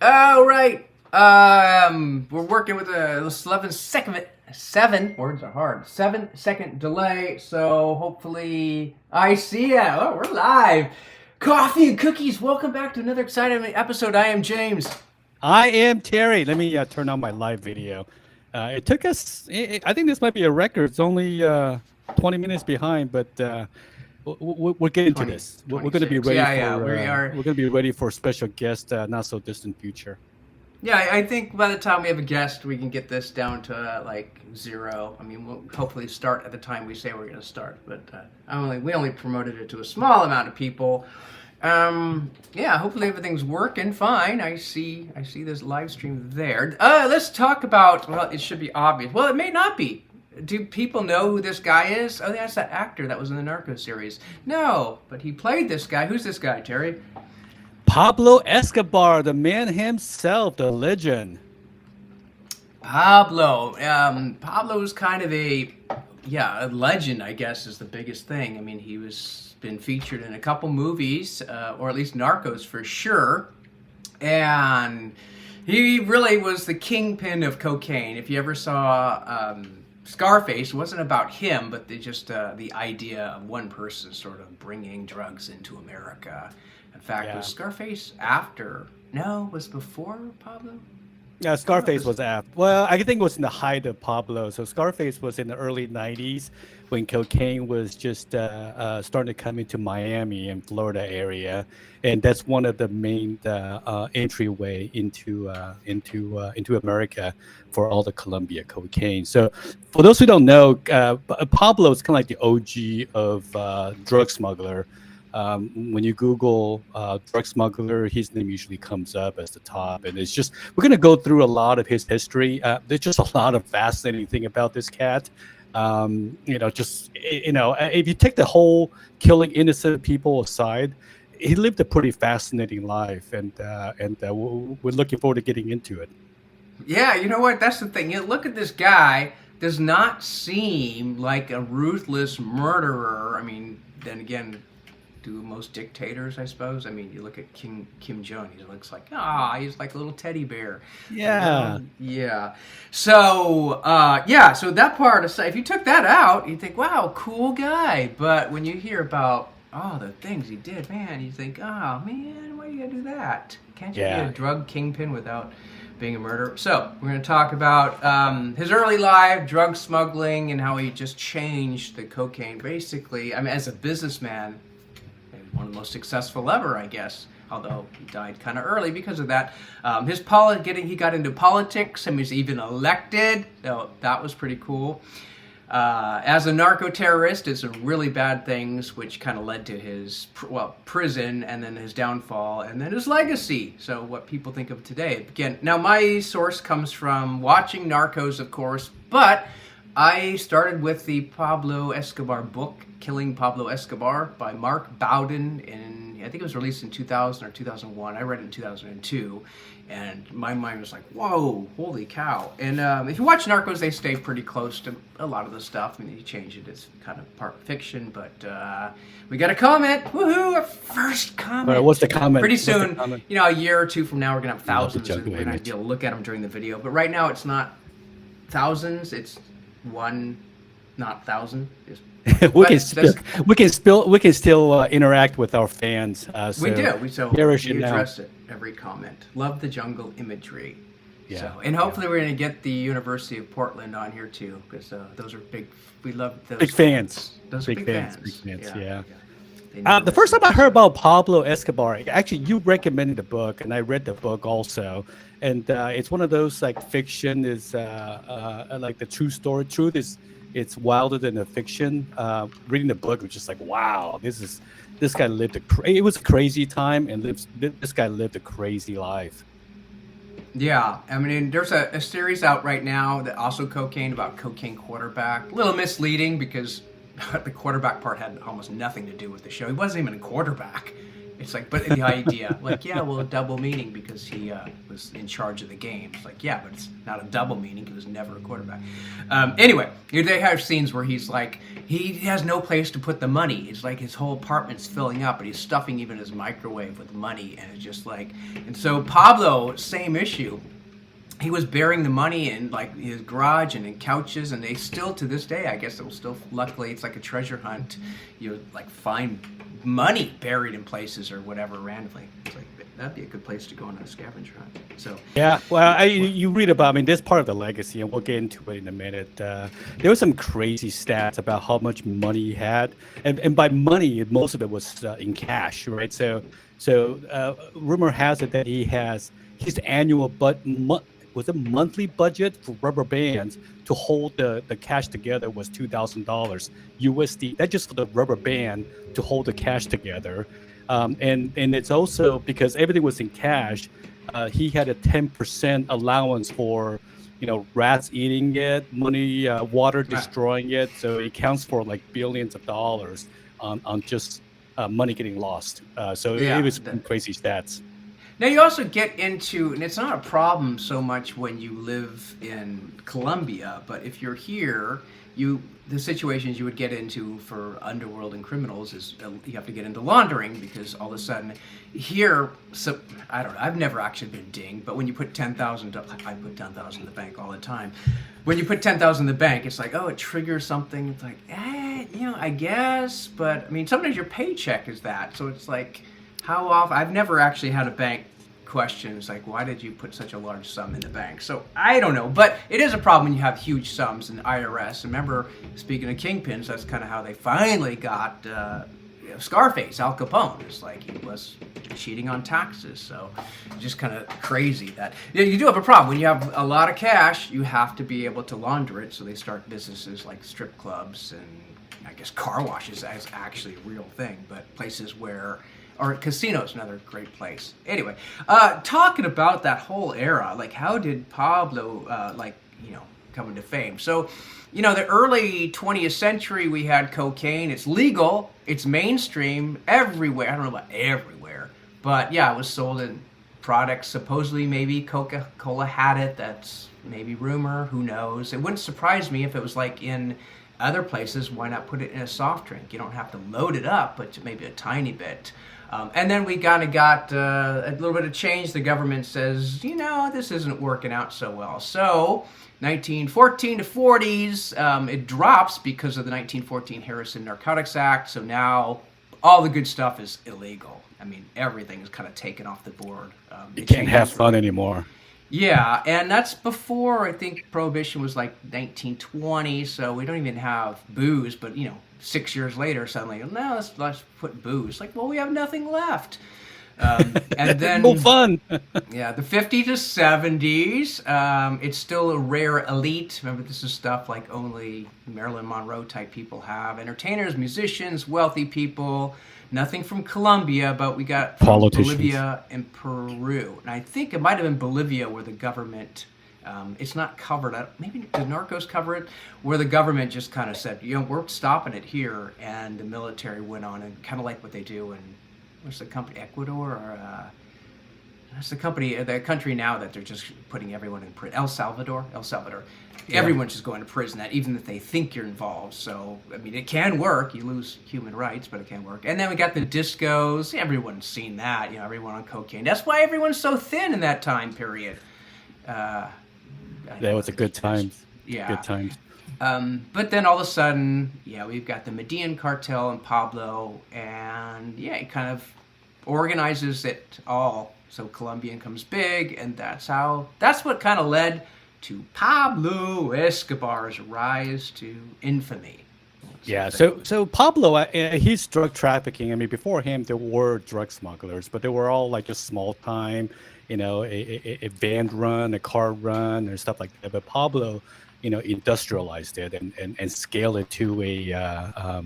Oh, right. We're working with a 7 words are hard. 7 second delay. So hopefully I see it. Oh, we're live. Coffee and cookies. Welcome back to another exciting episode. I am James. I am Terry. Let me turn on my live video. It took us, I think this might be a record. It's only 20 minutes behind, but we're getting to this. We're going to be ready we're going to be ready for a special guest, not so distant future. Yeah, I think by the time we have a guest, we can get this down to like 0. I mean, we'll hopefully start at the time we say we're going to start, but we only promoted it to a small amount of people. Yeah, hopefully everything's working fine. I see this live stream there. Let's talk about, well, it should be obvious. Well, it may not be. Do people know who this guy is? Oh, that's that actor that was in the Narcos series. No, but he played this guy. Who's this guy, Terry? Pablo Escobar, the man himself, the legend. Pablo. Pablo's kind of a legend, I guess, is the biggest thing. I mean, he was been featured in a couple movies, or at least Narcos for sure. And he really was the kingpin of cocaine. If you ever saw Scarface, it wasn't about him, but the idea of one person sort of bringing drugs into America. In fact, was Scarface after? No, was before Pablo? Yeah, Scarface was after. Well, I think it was in the height of Pablo. So Scarface was in the early 90s when cocaine was just starting to come into Miami and Florida area. And that's one of the main entryway into America for all the Colombia cocaine. So for those who don't know, Pablo is kind of like the OG of drug smuggler. When you Google drug smuggler, his name usually comes up as the top. And it's just, we're going to go through a lot of his history. There's just a lot of fascinating thing about this cat. If you take the whole killing innocent people aside, he lived a pretty fascinating life. And we're looking forward to getting into it. Yeah, you know what? That's the thing. You look at this guy, does not seem like a ruthless murderer. I mean, then again, do most dictators, I suppose. I mean, you look at Kim Jong, he looks like, he's like a little teddy bear. Yeah. So, so that part, if you took that out, you'd think, wow, cool guy. But when you hear about, the things he did, man, you think, oh, man, why do you gotta do that? Can't you be a drug kingpin without being a murderer? So, we're going to talk about his early life, drug smuggling, and how he just changed the cocaine. Basically, I mean, as a businessman, one of the most successful ever, I guess, although he died kind of early because of that. He got into politics and was even elected, so that was pretty cool. As a narco-terrorist, did some really bad things, which kind of led to his prison, and then his downfall, and then his legacy. So what people think of today. Again, now my source comes from watching Narcos, of course, but I started with the Pablo Escobar book, Killing Pablo Escobar by Mark Bowden, and I think it was released in 2000 or 2001. I read it in 2002, and my mind was like, whoa, holy cow. And if you watch Narcos, they stay pretty close to a lot of the stuff. I mean, they change it. It's kind of part fiction, but we got a comment. Woohoo, our first comment. All right, what's the comment? Pretty soon, a year or two from now, we're going to have thousands, and we're going to be able to look at them during the video. But right now, it's not thousands, it's one, not thousand. We can still interact with our fans. We do. We address it every comment. Love the jungle imagery. Yeah. So, and hopefully we're going to get the University of Portland on here too, because those are big. We love those big fans. Those big fans. Big fans. Yeah. The first time I heard about Pablo Escobar, actually, you recommended the book, and I read the book also. And it's one of those like fiction is like the true story. Truth is. It's wilder than a fiction. Reading the book was just like, wow, this guy lived it was a crazy time, and this guy lived a crazy life. Yeah, I mean, there's a series out right now that also about cocaine quarterback. A little misleading because the quarterback part had almost nothing to do with the show. He wasn't even a quarterback. It's like, but the idea, like, yeah, well, a double meaning because he was in charge of the game. It's like, yeah, but it's not a double meaning. He was never a quarterback. Anyway, they have scenes where he's like, he has no place to put the money. It's like his whole apartment's filling up, and he's stuffing even his microwave with money, and it's just like, and so Pablo, same issue. He was burying the money in like his garage and in couches, and they still to this day, I guess it will still. Luckily, it's like a treasure hunt. You like find money buried in places or whatever randomly. It's like that'd be a good place to go on a scavenger hunt. So yeah, well, you read about. I mean, this part of the legacy, and we'll get into it in a minute. There were some crazy stats about how much money he had, and by money, most of it was in cash, right? So rumor has it that he has his annual was a monthly budget for rubber bands to hold the cash together was $2,000 USD. That's just for the rubber band to hold the cash together. And it's also because everything was in cash, he had a 10% allowance for, rats eating it, money, water destroying it. So it counts for like billions of dollars on just money getting lost. It was crazy stats. Now you also get into, and it's not a problem so much when you live in Colombia, but if you're here, the situations you would get into for underworld and criminals is you have to get into laundering because all of a sudden here, so I don't know, I've never actually been dinged, but when you put $10,000, I put $10,000 in the bank all the time. When you put $10,000 in the bank, it's like, oh, it triggers something. It's like, I guess, but I mean, sometimes your paycheck is that, so it's like, how often? I've never actually had a bank question. It's like, why did you put such a large sum in the bank? So I don't know, but it is a problem when you have huge sums in IRS. Remember, speaking of kingpins, that's kind of how they finally got Scarface, Al Capone. It's like he was cheating on taxes. So just kind of crazy that you do have a problem when you have a lot of cash. You have to be able to launder it. So they start businesses like strip clubs and I guess car washes is actually a real thing, but places where. Or casinos, another great place. Anyway, talking about that whole era, like how did Pablo, come into fame? So, the early 20th century, we had cocaine. It's legal. It's mainstream everywhere. I don't know about everywhere, but yeah, it was sold in products. Supposedly, maybe Coca-Cola had it. That's maybe rumor. Who knows? It wouldn't surprise me if it was like in other places. Why not put it in a soft drink? You don't have to load it up, but maybe a tiny bit. And then we kind of got a little bit of change. The government says, this isn't working out so well. So 1914 to 40s, it drops because of the 1914 Harrison Narcotics Act. So now all the good stuff is illegal. I mean, everything is kind of taken off the board. You can't have fun anymore. Yeah, and that's before, I think, Prohibition was like 1920, so we don't even have booze, but, 6 years later, suddenly, no, let's put booze. Like, well, we have nothing left. And then... no fun! Yeah, the 50s to 70s, it's still a rare elite. Remember, this is stuff like only Marilyn Monroe-type people have. Entertainers, musicians, wealthy people... Nothing from Colombia, but we got Bolivia and Peru. And I think it might have been Bolivia where the government, it's not covered up. Maybe the Narcos cover it, where the government just kind of said, we're stopping it here. And the military went on and kind of like what they do in, what's the company, Ecuador? Or that's the country now that they're just putting everyone in prison. El Salvador. Yeah. Everyone's just going to prison, that even if they think you're involved. So, I mean, it can work. You lose human rights, but it can work. And then we got the discos. Everyone's seen that. Everyone on cocaine. That's why everyone's so thin in that time period. That was a good time. Yeah. Good times. But then all of a sudden, we've got the Medellin cartel and Pablo. And, it kind of organizes it all. So Colombian comes big. And that's what kind of led to Pablo Escobar's rise to infamy. Yeah, so Pablo, he's drug trafficking. I mean, before him, there were drug smugglers, but they were all like just small time, a van run, a car run, and stuff like that. But Pablo, industrialized it and scaled it to a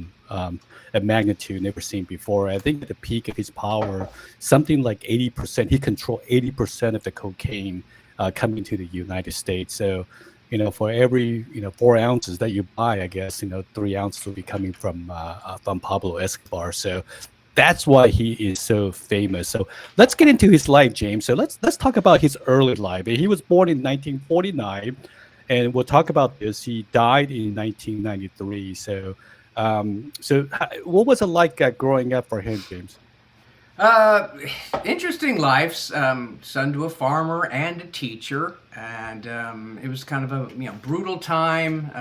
magnitude never seen before. I think at the peak of his power, something like 80%, he controlled 80% of the cocaine coming to the United States. So, for every 4 ounces that you buy, I guess 3 ounces will be coming from Pablo Escobar. So that's why he is so famous. So let's get into his life, James. So let's talk about his early life. He was born in 1949, and we'll talk about this. He died in 1993. What was it like growing up for him, James? Uh, Interesting lives. Son to a farmer and a teacher, and it was kind of a brutal time,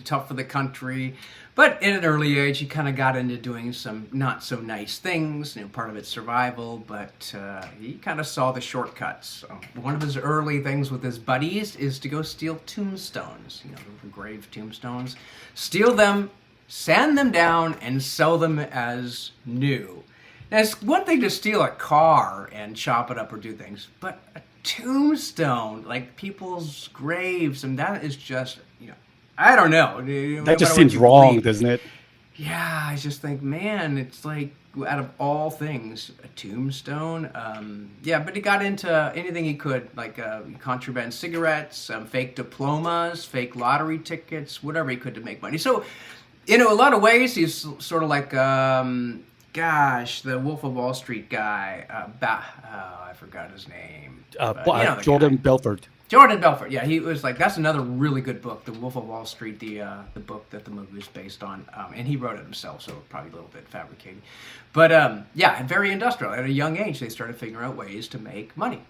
tough for the country. But at an early age, he kind of got into doing some not so nice things. Part of it's survival, but he kind of saw the shortcuts. One of his early things with his buddies is to go steal tombstones. The grave tombstones, steal them, sand them down, and sell them as new. Now, it's one thing to steal a car and chop it up or do things, but a tombstone, like people's graves, and that is just, I don't know. That just seems wrong, doesn't it? Yeah, I just think, man, it's like, out of all things, a tombstone. Yeah, but he got into anything he could, like contraband cigarettes, fake diplomas, fake lottery tickets, whatever he could to make money. So, a lot of ways, he's sort of like... the Wolf of Wall Street guy. I forgot his name. Jordan Belfort. Jordan Belfort. Yeah, he was like, that's another really good book, The Wolf of Wall Street, the book that the movie is based on. And he wrote it himself, so probably a little bit fabricated. But very industrial. At a young age, they started figuring out ways to make money.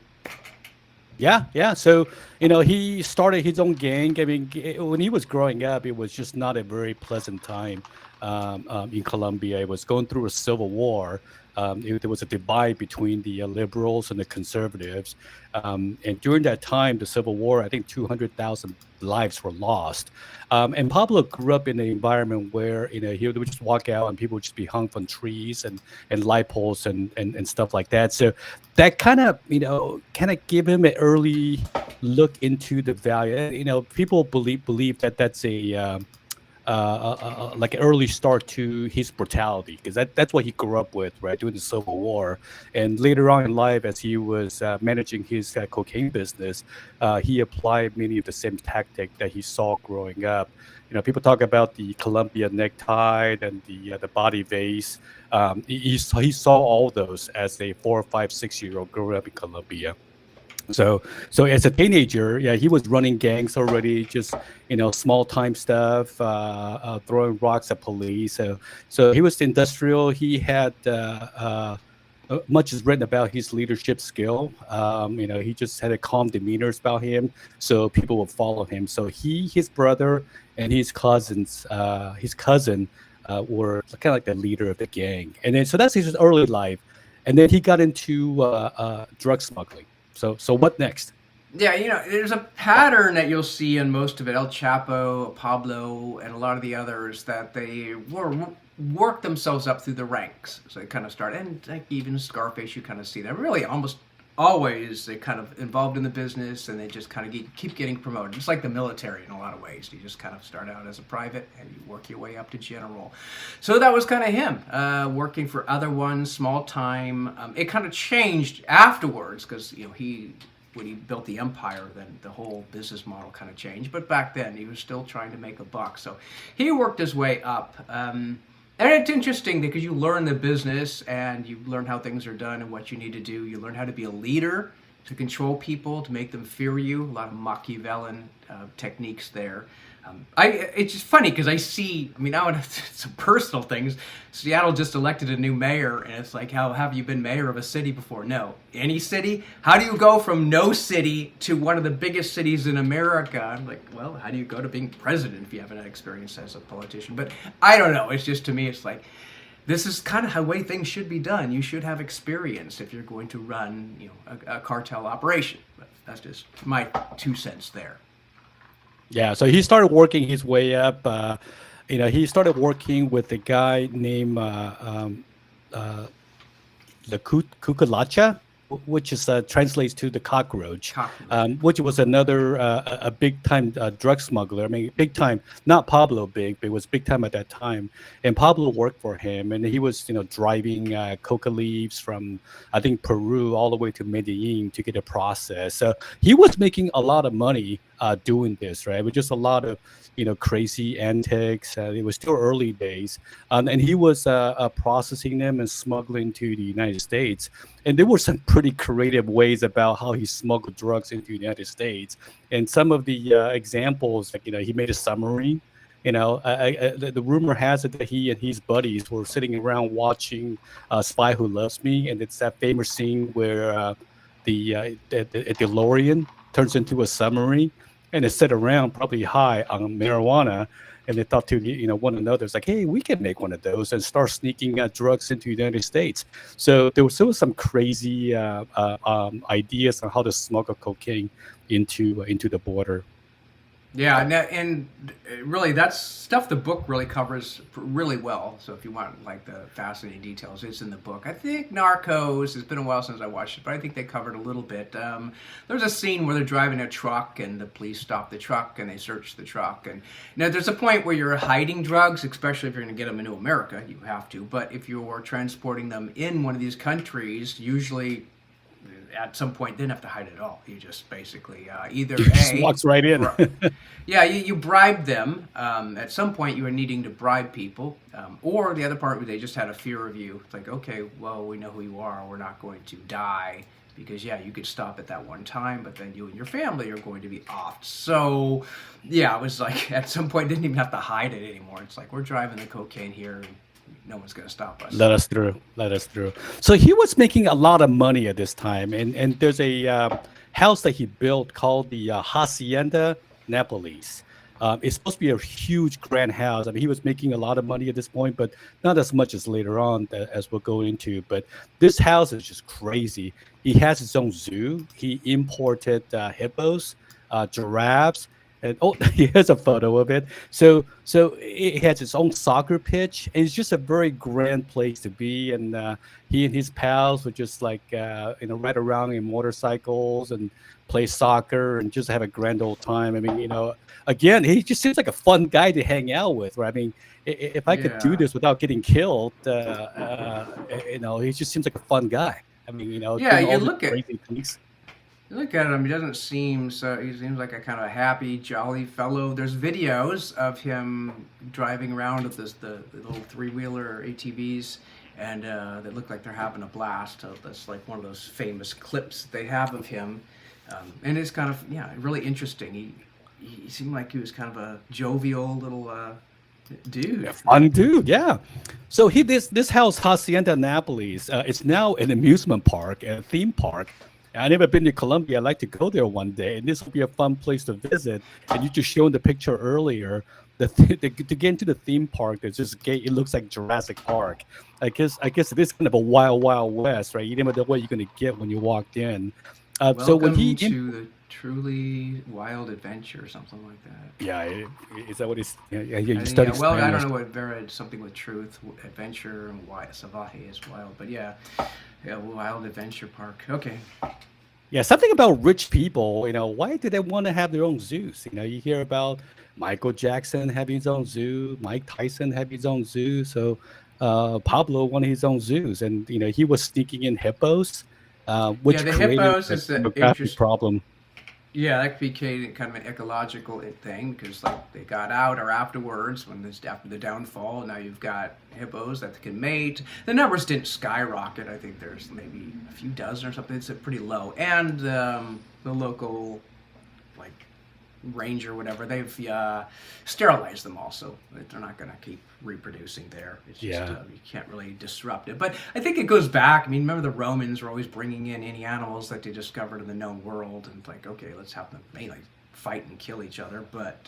Yeah. So, he started his own gang. I mean, when he was growing up, it was just not a very pleasant time in Colombia. It was going through a civil war. There was a divide between the liberals and the conservatives. And during that time, the Civil War, I think 200,000 lives were lost. And Pablo grew up in an environment where, he would just walk out and people would just be hung from trees and light poles and stuff like that. So that kind of give him an early look into the value. People believe that that's a like an early start to his brutality, because that's what he grew up with, right, during the Civil War. And later on in life, as he was managing his cocaine business, he applied many of the same tactics that he saw growing up. People talk about the Columbia necktie and the body vase. He saw all those as a 4 or 5, 6-year-old growing up in Colombia. So as a teenager, yeah, he was running gangs already, just small time stuff, throwing rocks at police. So he was industrial. He had much is written about his leadership skill. He just had a calm demeanor about him, so people would follow him. So his brother, and his cousin were kind of like the leader of the gang. And then so that's his early life, and then he got into drug smuggling. So what next? Yeah, there's a pattern that you'll see in most of it. El Chapo, Pablo, and a lot of the others, that they work themselves up through the ranks. So they kind of start, and like even Scarface, you kind of see that. Really, almost always, they kind of involved in the business, and they just kind of keep getting promoted. It's like the military in a lot of ways. You just kind of start out as a private, and you work your way up to general. So that was kind of him, working for other ones, small time. It kind of changed afterwards, because when he built the empire, then the whole business model kind of changed. But back then, he was still trying to make a buck. So he worked his way up. And it's interesting because you learn the business, and you learn how things are done and what you need to do. You learn how to be a leader, to control people, to make them fear you. A lot of Machiavellian techniques there. It's just funny because I see, now some personal things. Seattle just elected a new mayor, and it's like, how have you been mayor of a city before? No. Any city? How do you go from no city to one of the biggest cities in America? I'm like, well, how do you go to being president if you haven't had experience as a politician? But I don't know. It's just, to me, it's like, this is kind of how way things should be done. You should have experience if you're going to run, a cartel operation. But that's just my 2 cents there. Yeah, so he started working his way up. He started working with a guy named the Cucaracha, which is translates to the cockroach, which was another a big time drug smuggler. Big time, not Pablo big, but it was big time at that time. And Pablo worked for him, and he was driving coca leaves from, I think, Peru all the way to Medellin to get it processed. So he was making a lot of money doing this, right? It was just a lot of, crazy antics. It was still early days, and he was processing them and smuggling to the United States. And there were some pretty creative ways about how he smuggled drugs into the United States. And some of the examples, like he made a submarine. The rumor has it that he and his buddies were sitting around watching Spy Who Loves Me, and it's that famous scene where the DeLorean turns into a submarine, and they sit around probably high on marijuana, and they thought to one another, it's like, hey, we can make one of those and start sneaking drugs into the United States. So there was some crazy ideas on how to smuggle cocaine into the border. Yeah, and really, that's stuff the book really covers really well. So if you want like the fascinating details, it's in the book. I think Narcos. It's been a while since I watched it, but I think they covered a little bit. There's a scene where they're driving a truck, and the police stop the truck and they search the truck. And now there's a point where you're hiding drugs, especially if you're going to get them into America. You have to, but if you're transporting them in one of these countries, usually at some point didn't have to hide it all. You just basically either just walks right in. Yeah, you bribe them. At some point, you were needing to bribe people, or the other part where they just had a fear of you. It's like, okay, well, we know who you are. We're not going to die because you could stop at that one time, but then you and your family are going to be off. So yeah, it was like at some point didn't even have to hide it anymore. It's like we're driving the cocaine here. And no one's going to stop us. Let us through. So he was making a lot of money at this time, and there's a house that he built called the Hacienda Nápoles. It's supposed to be a huge, grand house. I mean, he was making a lot of money at this point, but not as much as later on, as we'll go into. But this house is just crazy. He has his own zoo. He imported hippos, giraffes. And here's a photo of it. So it has its own soccer pitch, and it's just a very grand place to be. And he and his pals would just like ride around in motorcycles and play soccer and just have a grand old time. I mean, again, he just seems like a fun guy to hang out with. Right? I mean, if I could do this without getting killed, he just seems like a fun guy. I mean, yeah, you look at. You look at him, he doesn't seem so. He seems like a kind of happy, jolly fellow. There's videos of him driving around with the little three-wheeler ATVs, and they look like they're having a blast. So that's like one of those famous clips they have of him, and it's kind of really interesting. He seemed like he was kind of a jovial little dude. Yeah, fun dude, yeah. So this house, Hacienda Nápoles, it's now an amusement park, a theme park. I've never been to Colombia. I'd like to go there one day, and this will be a fun place to visit. And you just showed the picture earlier. To get into the theme park, there's this gate. It looks like Jurassic Park. I guess it is kind of a wild west, right? You never know what you're going to get when you walked in. So when to the truly wild adventure or something like that. Yeah, is that what he's? Yeah, you studied well, Spanish. I don't know what Vera something with truth, adventure, and why Salvaje is wild, but yeah, wild adventure park. Okay. Yeah, something about rich people. Why do they want to have their own zoos? You hear about Michael Jackson having his own zoo, Mike Tyson having his own zoo. So Pablo wanted his own zoos, and he was sneaking in hippos, which the created hippos a is an demographic problem. Yeah, that became kind of an ecological thing because like they got out or afterwards after the downfall. Now you've got hippos that can mate. The numbers didn't skyrocket. I think there's maybe a few dozen or something. It's pretty low. And the local like ranger, whatever, they've sterilized them all, so they're not going to keep reproducing there. It's just you can't really disrupt it. But I think it goes back. I mean, remember the Romans were always bringing in any animals that they discovered in the known world, and like, okay, let's have them mainly fight and kill each other. But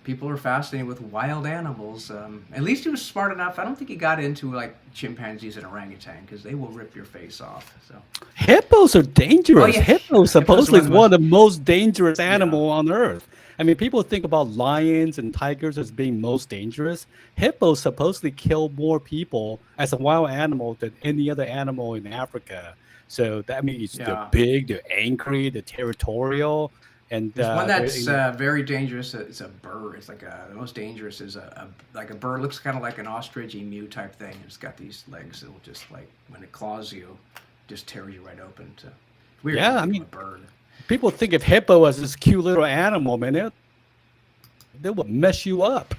people are fascinated with wild animals. At least he was smart enough. I don't think he got into like chimpanzees and orangutan because they will rip your face off. So hippos are dangerous. Oh, yeah. Hippos supposedly is one of the most dangerous animal on earth. I mean, people think about lions and tigers as being most dangerous. Hippos supposedly kill more people as a wild animal than any other animal in Africa. So that means they're big, they're angry, they're territorial. And there's one that's very dangerous. It's a bird. It's like the most dangerous is a bird. Looks kind of like an ostrich emu type thing. It's got these legs that will just like when it claws you, just tear you right open. So weird. Yeah, I mean, a bird. People think of hippo as this cute little animal, man. They will mess you up.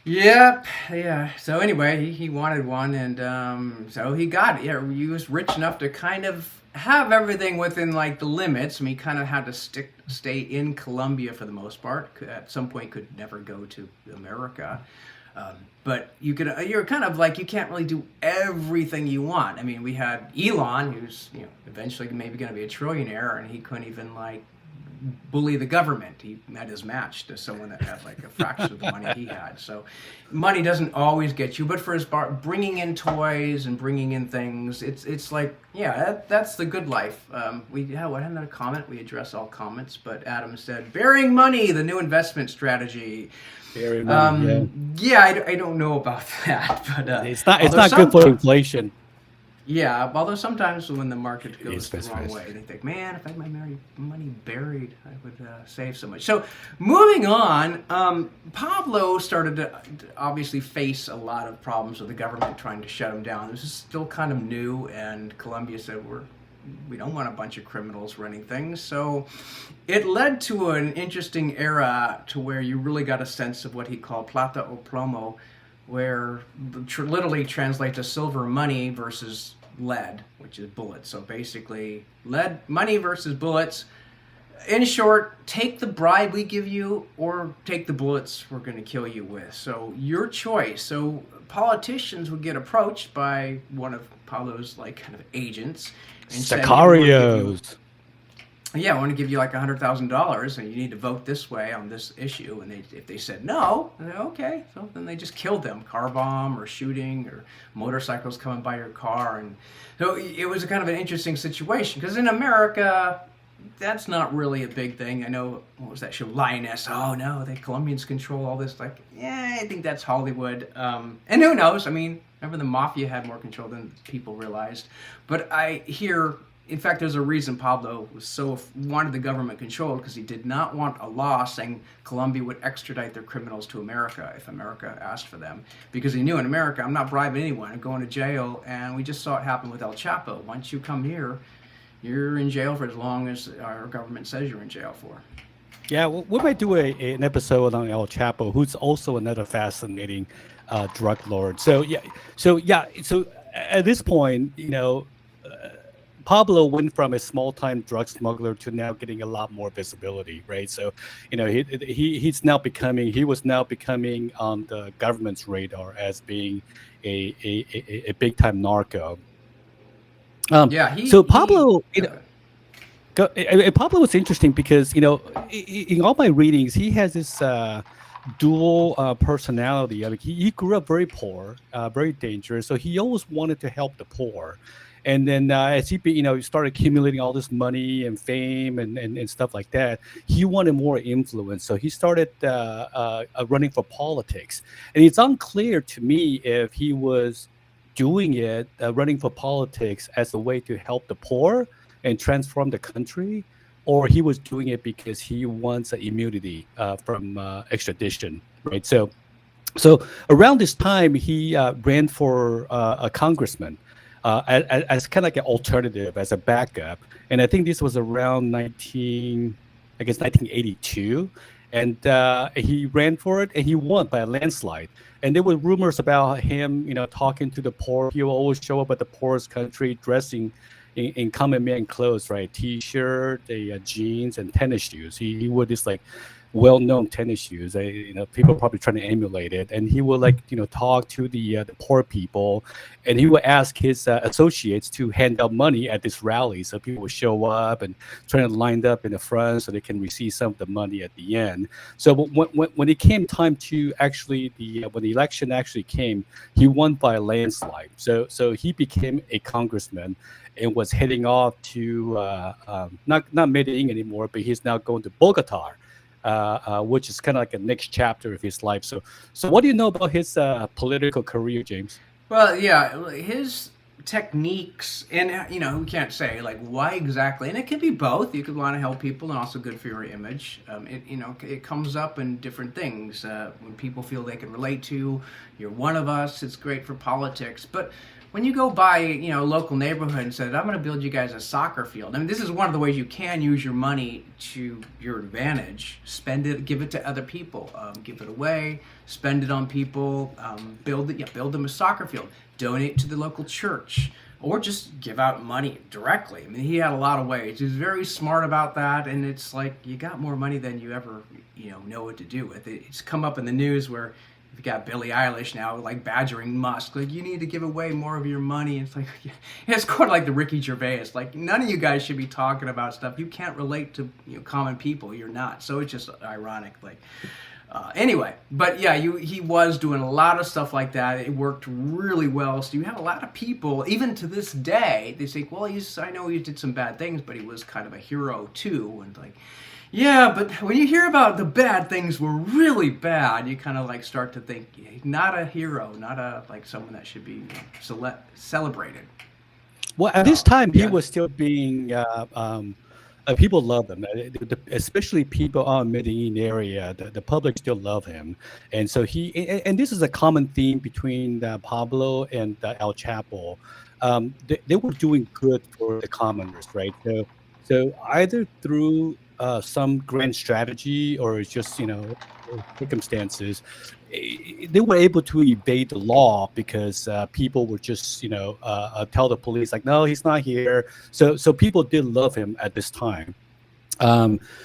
Yep, yeah. So anyway, he wanted one, and so he got it. Yeah, he was rich enough to kind of have everything within like the limits. I mean, he kind of had to stay in Colombia for the most part. At some point, could never go to America. But you're kind of like, you can't really do everything you want. I mean, we had Elon, who's eventually maybe going to be a trillionaire, and he couldn't even like bully the government. He had his match to someone that had like a fraction of the money he had. So money doesn't always get you, but for his bringing in toys and bringing in things, it's like, yeah, that's the good life. We had a comment. We address all comments, but Adam said, "Burying money, the new investment strategy." Yeah, I don't know about that, but it's not good for inflation. Yeah, although sometimes when the market goes the wrong way, they think, man, if I had my money buried, I would save so much. So moving on, Pablo started to obviously face a lot of problems with the government trying to shut him down. This is still kind of new, and Colombia said, we don't want a bunch of criminals running things. So it led to an interesting era to where you really got a sense of what he called plata o plomo, where literally translates to silver money versus lead, which is bullets. So basically, lead money versus bullets. In short, take the bribe we give you or take the bullets we're going to kill you with. So your choice. So politicians would get approached by one of Pablo's like kind of agents and Sicarios. I want to give you like $100,000 and you need to vote this way on this issue. And if they said no, okay, so then they just killed them. Car bomb or shooting or motorcycles coming by your car. And so it was a kind of an interesting situation because in America, that's not really a big thing. I know, what was that show, Lioness? Oh no, the Colombians control all this. Like, yeah, I think that's Hollywood. And who knows? I mean, remember the mafia had more control than people realized. But I hear, in fact, there's a reason Pablo wanted the government controlled, because he did not want a law saying Colombia would extradite their criminals to America if America asked for them. Because he knew in America, I'm not bribing anyone, I'm going to jail. And we just saw it happen with El Chapo. Once you come here, you're in jail for as long as our government says you're in jail for. Yeah, we might do an episode on El Chapo, who's also another fascinating drug lord. So at this point, Pablo went from a small-time drug smuggler to now getting a lot more visibility, right? So, he was now becoming on the government's radar as being a big-time narco. Pablo, Pablo was interesting because in all my readings he has this dual personality. I mean, he grew up very poor, very dangerous. So he always wanted to help the poor. And then as he started accumulating all this money and fame and stuff like that, he wanted more influence. So he started running for politics. And it's unclear to me if he was doing it, running for politics as a way to help the poor and transform the country, or he was doing it because he wants immunity from extradition, right? So around this time, he ran for a congressman. As kind of like an alternative, as a backup. And I think this was around 1982. And he ran for it and he won by a landslide. And there were rumors about him, talking to the poor. He will always show up at the poorest country dressing in common man clothes, right? T-shirt, jeans, and tennis shoes. He wore this like well-known tennis shoes. People probably trying to emulate it. And he would talk to the poor people, and he would ask his associates to hand out money at this rally. So people would show up and try to line up in the front so they can receive some of the money at the end. So when it came time to actually when the election actually came, he won by a landslide. So he became a congressman and was heading off to not Medellin anymore, but he's now going to Bogota. Which is kind of like a next chapter of his life. So what do you know about his political career, James? Well, yeah, his techniques, and we can't say like why exactly, and it can be both. You could want to help people, and also good for your image. It comes up in different things. When people feel they can relate to, you're one of us. It's great for politics, but when you go by, local neighborhood and said, I'm going to build you guys a soccer field. I mean, this is one of the ways you can use your money to your advantage. Spend it, give it to other people, give it away, spend it on people, build them a soccer field, donate to the local church, or just give out money directly. I mean, he had a lot of ways. He was very smart about that, and it's like you got more money than you ever, know what to do with it. It's come up in the news where you've got Billie Eilish now like badgering Musk, like, you need to give away more of your money. It's like, it's kind of like the Ricky Gervais. Like, none of you guys should be talking about stuff you can't relate to, common people. You're not. So it's just ironic. Like, anyway, but yeah, he was doing a lot of stuff like that. It worked really well. So you have a lot of people, even to this day, they say, well, I know he did some bad things, but he was kind of a hero too. And like, yeah, but when you hear about the bad things were really bad, you kind of like start to think, not a hero, not like someone that should be celebrated. Well, at this time, he was still being, people love him, especially people on Medellin area. The public still love him, and so and this is a common theme between Pablo and El Chapo. They were doing good for the commoners, right? So either through some grand strategy or just circumstances, they were able to evade the law because people would just tell the police like, no, he's not here. So people did love him at this time.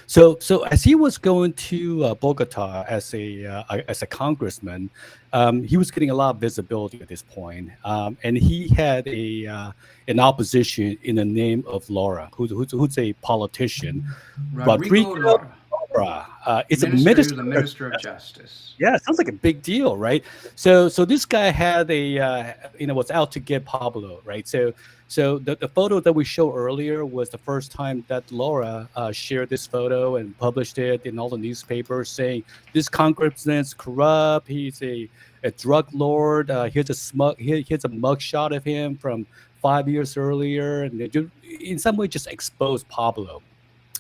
So as he was going to Bogota as a congressman, he was getting a lot of visibility at this point, and he had an opposition in the name of Laura, who's a politician. Rodrigo Laura. Is a minister of justice. Yeah, it sounds like a big deal, right? So this guy had was out to get Pablo, right? So the photo that we showed earlier was the first time that Laura shared this photo and published it in all the newspapers, saying this congressman's corrupt. He's a drug lord. Here's a mug shot of him from 5 years earlier, and they in some way just exposed Pablo.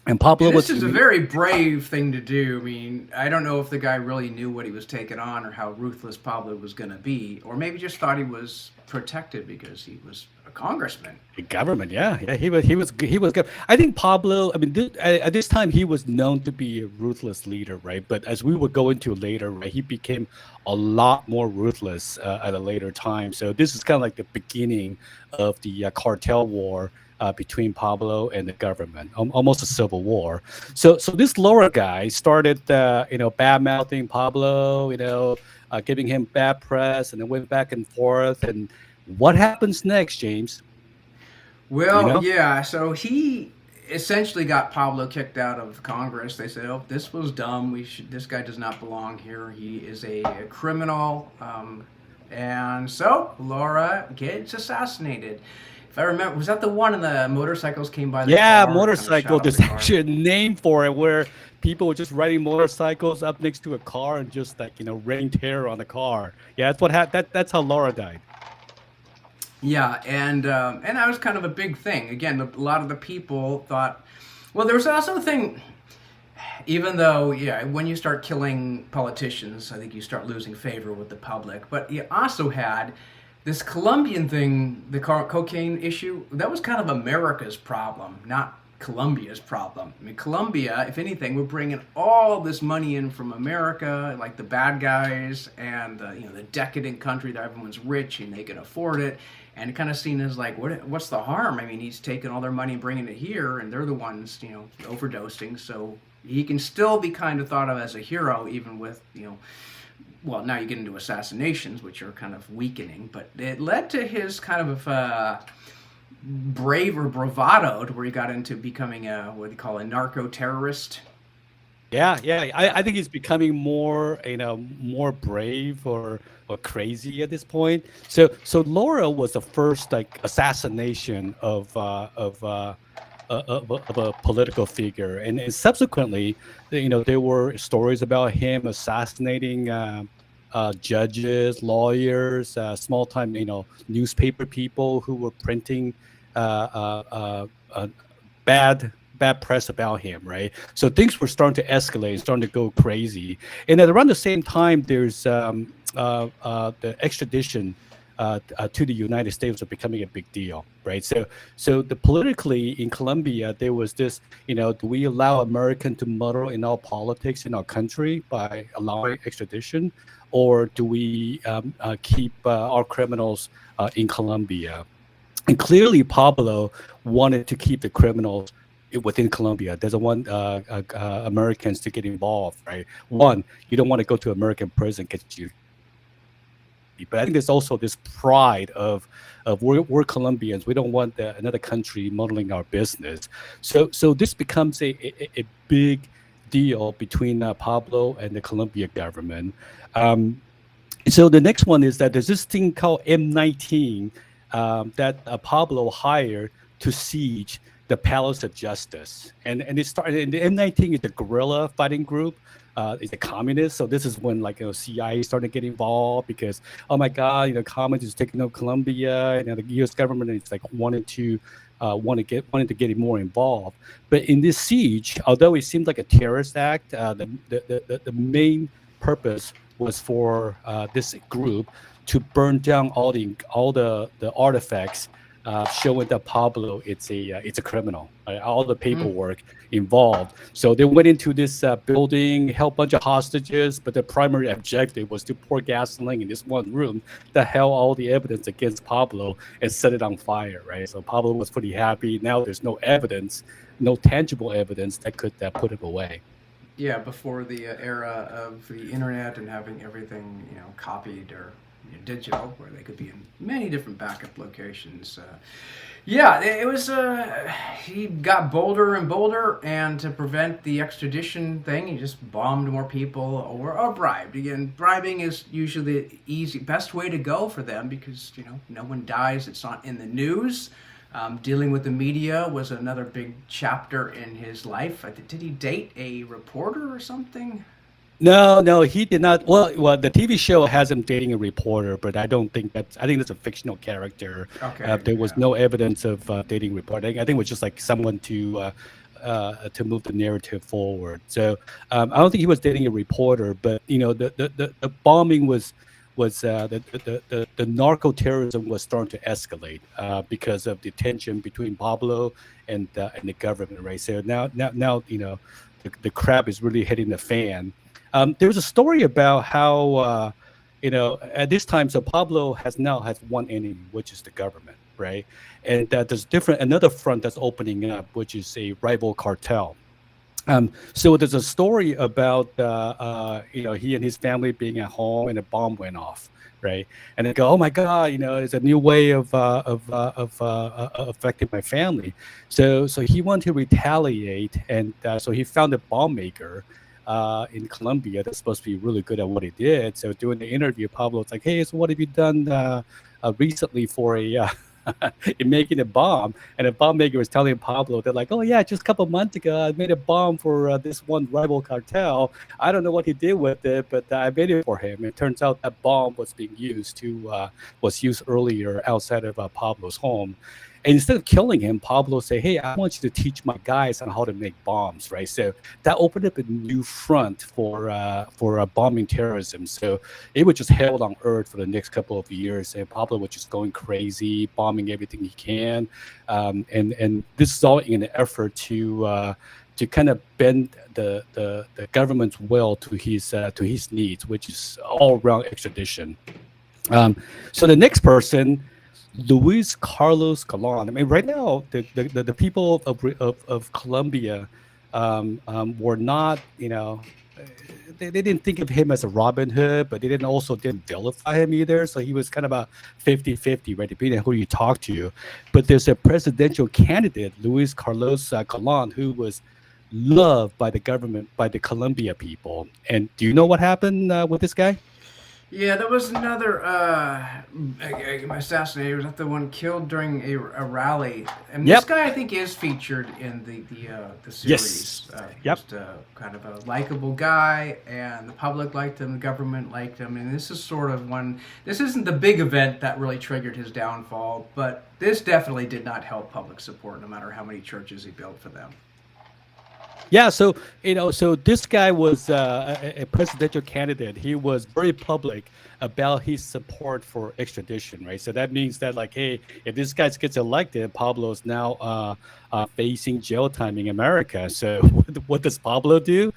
And Pablo this is a very brave thing to do. I mean, I don't know if the guy really knew what he was taking on or how ruthless Pablo was going to be, or maybe just thought he was protected because he was a congressman. The government, yeah, he was good. I think Pablo. I mean, at this time he was known to be a ruthless leader, right? But as we would go into later, right, he became a lot more ruthless at a later time. So this is kind of like the beginning of the cartel war between Pablo and the government, almost a civil war. So this Laura guy started, bad mouthing Pablo, giving him bad press, and then went back and forth. And what happens next, James? Well, yeah. So he essentially got Pablo kicked out of Congress. They said, "Oh, this was dumb. This guy does not belong here. He is a criminal." And so Laura gets assassinated. If I remember, was that the one in the motorcycles came by? Motorcycle. There's actually a name for it where people were just riding motorcycles up next to a car and just rain terror on the car. Yeah, that's what happened. That's how Laura died. Yeah, and that was kind of a big thing. Again, a lot of the people thought. Well, there was also a thing. Even though, when you start killing politicians, I think you start losing favor with the public. But you also had this Colombian thing, the cocaine issue, that was kind of America's problem, not Colombia's problem. I mean, Colombia, if anything, we're bringing all this money in from America, like the bad guys and the decadent country that everyone's rich and they can afford it, and kind of seen as like, what's the harm? I mean, he's taking all their money and bringing it here, and they're the ones, overdosing. So he can still be kind of thought of as a hero, even with, well, now you get into assassinations, which are kind of weakening, but it led to his kind of brave or bravado to where he got into becoming what do you call a narco-terrorist. Yeah. I think he's becoming more, more brave or crazy at this point. So Laura was the first assassination of a political figure, and subsequently, there were stories about him assassinating judges, lawyers, small-time, newspaper people who were printing bad press about him, right? So things were starting to escalate, starting to go crazy. And at around the same time, there's the extradition to the United States was becoming a big deal, right? So the politically in Colombia, there was this, do we allow American to muddle in our politics in our country by allowing extradition, or do we keep our criminals in Colombia? And clearly, Pablo wanted to keep the criminals within Colombia. Doesn't want Americans to get involved, right? One, you don't want to go to American prison because you. But I think there's also this pride of we're Colombians. We don't want another country muddling our business. So this becomes a big deal between Pablo and the Colombia government. So the next one is that there's this thing called M19 that Pablo hired to siege the Palace of Justice, and it started. And the M19 is a guerrilla fighting group. It's a communist, so this is when CIA started to get involved because oh my God, communists is taking over Colombia, and the U.S. government is like wanted to get more involved. But in this siege, although it seemed like a terrorist act, the main purpose was for this group to burn down all the artifacts showing that Pablo it's a criminal, right? All the paperwork involved. So they went into this building, held a bunch of hostages, but the primary objective was to pour gasoline in this one room that held all the evidence against Pablo and set it on fire, right? So Pablo was pretty happy. Now there's no evidence, no tangible evidence that could put him away. Yeah, before the era of the internet and having everything copied or digital, where they could be in many different backup locations. Yeah, it was. He got bolder and bolder, and to prevent the extradition thing, he just bombed more people or bribed. Again, bribing is usually the best way to go for them because no one dies. It's not in the news. Dealing with the media was another big chapter in his life. Did he date a reporter or something? No, he did not. Well, the TV show has him dating a reporter, but I don't think that's. I think that's a fictional character. Okay. There was no evidence of dating a reporter. I think it was just like someone to move the narrative forward. So I don't think he was dating a reporter, but the bombing was the narco terrorism was starting to escalate because of the tension between Pablo and the government, right? So now the crap is really hitting the fan. There was a story about how at this time, so Pablo has one enemy, which is the government, right? And that there's another front that's opening up, which is a rival cartel. So there's a story about he and his family being at home and a bomb went off, right? And they go, oh my God, it's a new way of affecting my family. So he wanted to retaliate, and so he found a bomb maker in Colombia that's supposed to be really good at what he did. So during the interview, Pablo's like, hey, so what have you done recently for in making a bomb? And the bomb maker was telling Pablo, they're like, oh yeah, just a couple months ago, I made a bomb for this one rival cartel. I don't know what he did with it, but I made it for him. It turns out that bomb was being used earlier outside of Pablo's home. And instead of killing him, Pablo said, hey, I want you to teach my guys on how to make bombs, right? So that opened up a new front for bombing terrorism. So it was just held on earth for the next couple of years. And Pablo was just going crazy, bombing everything he can. And this is all in an effort to kind of bend the government's will to his needs, which is all around extradition. So the next person, Luis Carlos Galan. I mean, right now, the people of Colombia were not, they didn't think of him as a Robin Hood, but they didn't vilify him either. So he was kind of a 50-50, right, depending on who you talk to. But there's a presidential candidate, Luis Carlos Galan, who was loved by the government, by the Colombia people. And do you know what happened with this guy? Yeah, there was another assassinated. Was that the one killed during a rally? And Yep. this guy, I think, is featured in the series. Yes. Yep. Just kind of a likable guy, and the public liked him, the government liked him, and this is sort of one. This isn't the big event that really triggered his downfall, but this definitely did not help public support, no matter how many churches he built for them. Yeah, so so this guy was a presidential candidate. He was very public about his support for extradition, right? So that means that, like, hey, if this guy gets elected, Pablo's now facing jail time in America. So what does Pablo do?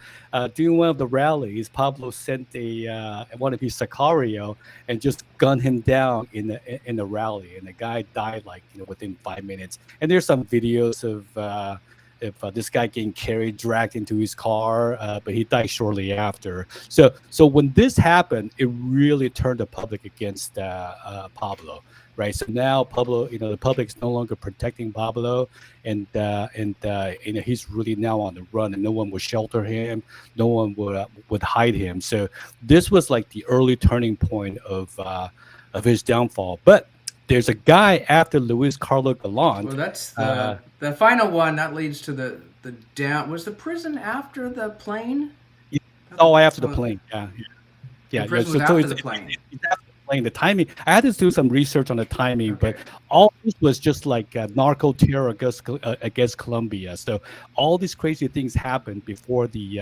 During one of the rallies, Pablo sent a one of his Sicario and just gunned him down in the rally, and the guy died, like, within 5 minutes. And there's some videos of. If this guy getting carried, dragged into his car, but he died shortly after. So when this happened, it really turned the public against Pablo, right? So now Pablo, the public's no longer protecting Pablo, and he's really now on the run, and no one would shelter him, no one would hide him. So this was like the early turning point of his downfall. But there's a guy after Luis Carlos Gallant. Well, that's the final one that leads to the down. Was the prison after the plane? Oh, after the plane. Yeah. The prison was after the plane. It's after the plane. The timing. I had to do some research on the timing, Okay. but all this was just like narco terror against Colombia. So all these crazy things happened before the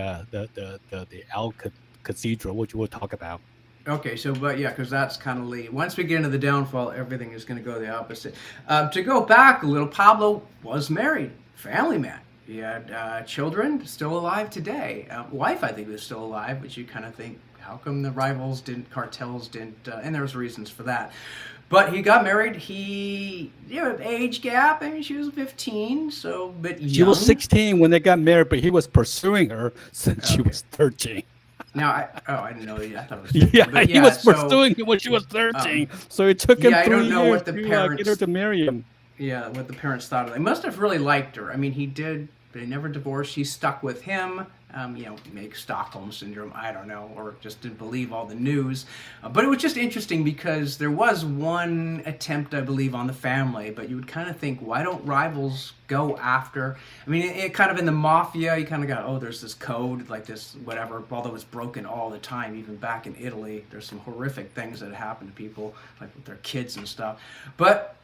Al Cathedral, which we'll talk about. Okay, so but yeah, because that's kind of lead. Once we get into the downfall, everything is going to go the opposite. To go back a little, Pablo was married, family man. He had children, still alive today. Wife, I think, was still alive, which you kind of think, how come the cartels didn't? And there was reasons for that. But he got married. He, age gap. I mean, she was 15, so a bit young. She was 16 when they got married, but he was pursuing her since she was 13. Now, I didn't know that. I thought it was 15. Yeah, But he was pursuing her when she was 13. So it took him 3 I don't know years what the to parents, get her to marry him. Yeah, what the parents thought of it. They must have really liked her. I mean, he did, but he never divorced. She stuck with him. Make Stockholm Syndrome, I don't know, or just didn't believe all the news. But it was just interesting because there was one attempt, I believe, on the family, but you would kind of think, why don't rivals go after? I mean, it kind of in the mafia, you kind of got, there's this code, like this, whatever, although it's broken all the time, even back in Italy, there's some horrific things that happen to people, like with their kids and stuff. But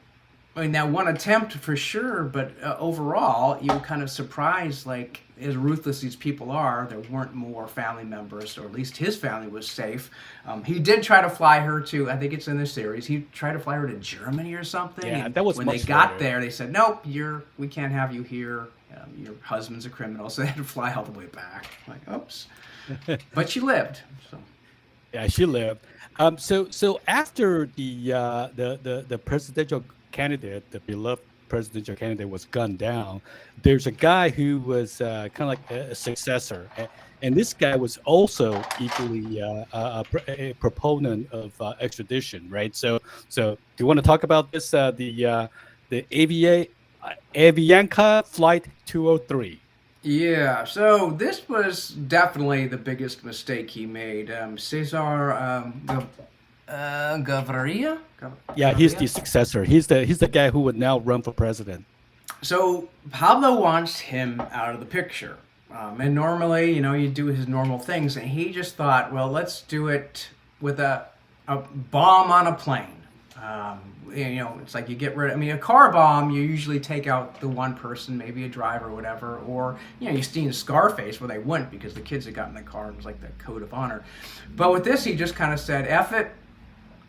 I mean, that one attempt for sure, but overall, you were kind of surprised, like, as ruthless these people are, there weren't more family members, or at least his family was safe. He did try to fly her to, I think it's in this series, he tried to fly her to Germany or something. Yeah, and that was when much they got later. there, they said, nope, we can't have you here. Your husband's a criminal, so they had to fly all the way back. Like, oops. But she lived, so. Yeah, she lived. So after the presidential candidate, the beloved presidential candidate, was gunned down, there's a guy who was kind of like a successor, and this guy was also equally a proponent of extradition, right? So do you want to talk about this? The Avianca Flight 203. Yeah, so this was definitely the biggest mistake he made. Cesar Gaviria? Yeah, he's the successor. He's the guy who would now run for president. So Pablo wants him out of the picture. And normally, you do his normal things. And he just thought, well, let's do it with a bomb on a plane. It's like you get rid of, a car bomb, you usually take out the one person, maybe a driver or whatever. Or, you see in Scarface where they wouldn't because the kids had got in the car and it was like the code of honor. But with this, he just kind of said, F it.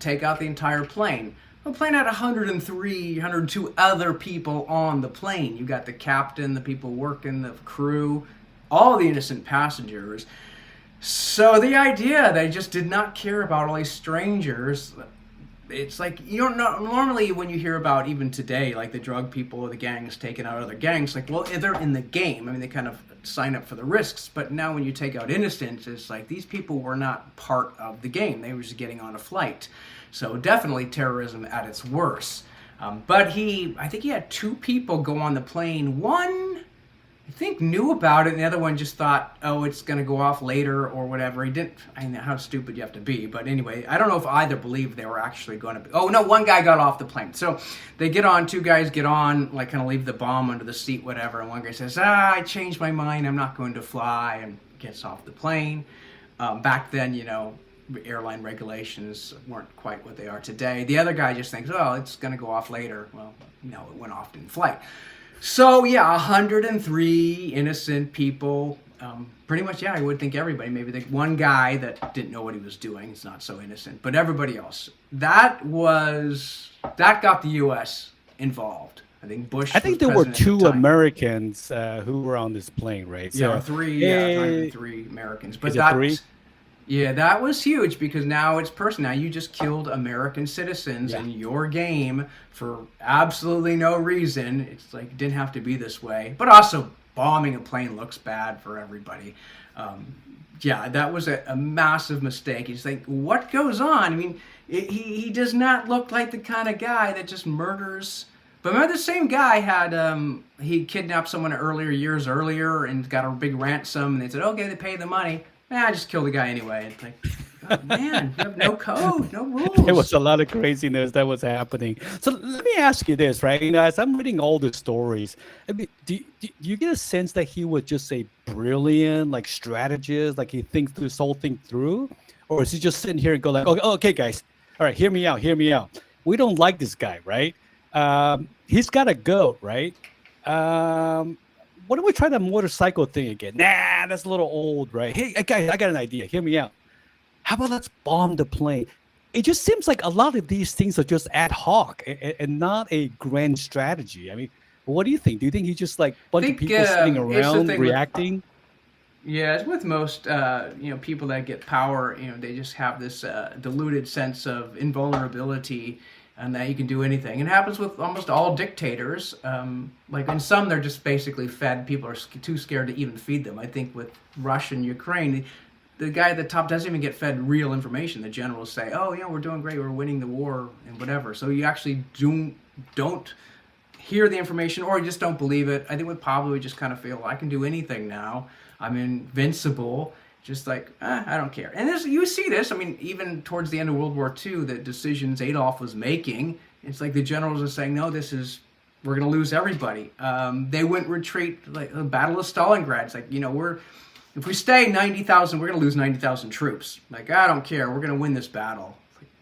Take out the entire plane. The plane had 103, 102 other people on the plane. You got the captain, the people working, the crew, all the innocent passengers. So the idea they just did not care about all these strangers. It's like, you don't know, normally when you hear about, even today, like the drug people or the gangs taking out other gangs, like, well, they're in the game. They kind of sign up for the risks. But now when you take out innocents, it's like these people were not part of the game. They were just getting on a flight. So definitely terrorism at its worst. But I think he had 2 people go on the plane. One, I think, knew about it, and the other one just thought, it's going to go off later or whatever. He didn't, how stupid you have to be. But anyway, I don't know if either believed they were actually going to be. Oh, no, one guy got off the plane. So they get on, 2 guys get on, like kind of leave the bomb under the seat, whatever. And one guy says, I changed my mind. I'm not going to fly, and gets off the plane. Back then, airline regulations weren't quite what they are today. The other guy just thinks, it's going to go off later. Well, no, it went off in flight. So yeah, 103 innocent people. Pretty much, yeah. I would think everybody. Maybe the one guy that didn't know what he was doing is not so innocent, but everybody else. That got the U.S. involved. I think Bush I was think there were president at the two time. Americans who were on this plane, right? Yeah, So, or three. Yeah, eh, 103 Americans. But is it three? yeah, that was huge because now it's personal. Now you just killed American citizens Yeah. in your game for absolutely no reason. It's like it didn't have to be this way. But also, bombing a plane looks bad for everybody. Um, yeah, that was a massive mistake. It's like, what goes on? I mean, he does not look like the kind of guy that just murders. But remember, the same guy had he kidnapped someone years earlier and got a big ransom, and they said, okay, they paid the money. I just killed the guy anyway. It's like, oh, man, you have no code, no There was rules. a lot of craziness that was happening. So let me ask you this, right? As I'm reading all the stories, I mean, do you get a sense that he was just a brilliant, like, strategist, like he thinks this whole thing through, or is he just sitting here and go like, okay, okay, guys, all right, hear me out. We don't like this guy, right? He's got to go, right? Um, why don't we try the motorcycle thing again? Nah, that's a little old, right? Hey, guys, I got an idea. Hear me out. How about let's bomb the plane? It just seems like a lot of these things are just ad hoc and not a grand strategy. I mean, what do you think? Do you think he's just like a I bunch of think people sitting it's the around thing with reacting? Yeah, it's with most people that get power. They just have this diluted sense of invulnerability, and that you can do anything. It happens with almost all dictators. Like in some, they're just basically fed. People are too scared to even feed them. I think with Russia and Ukraine, the guy at the top doesn't even get fed real information. The generals say, "Oh, yeah, we're doing great. We're winning the war and whatever." So you actually don't hear the information, or you just don't believe it. I think with Pablo, we just kind of feel I can do anything now. I'm invincible. Just like I don't care. And you see this. I mean, even towards the end of World War II, the decisions Adolf was making, it's like the generals are saying, "No, we're going to lose everybody." They wouldn't retreat. Like the Battle of Stalingrad. It's like if we stay 90,000, we're going to lose 90,000 troops. Like I don't care. We're going to win this battle.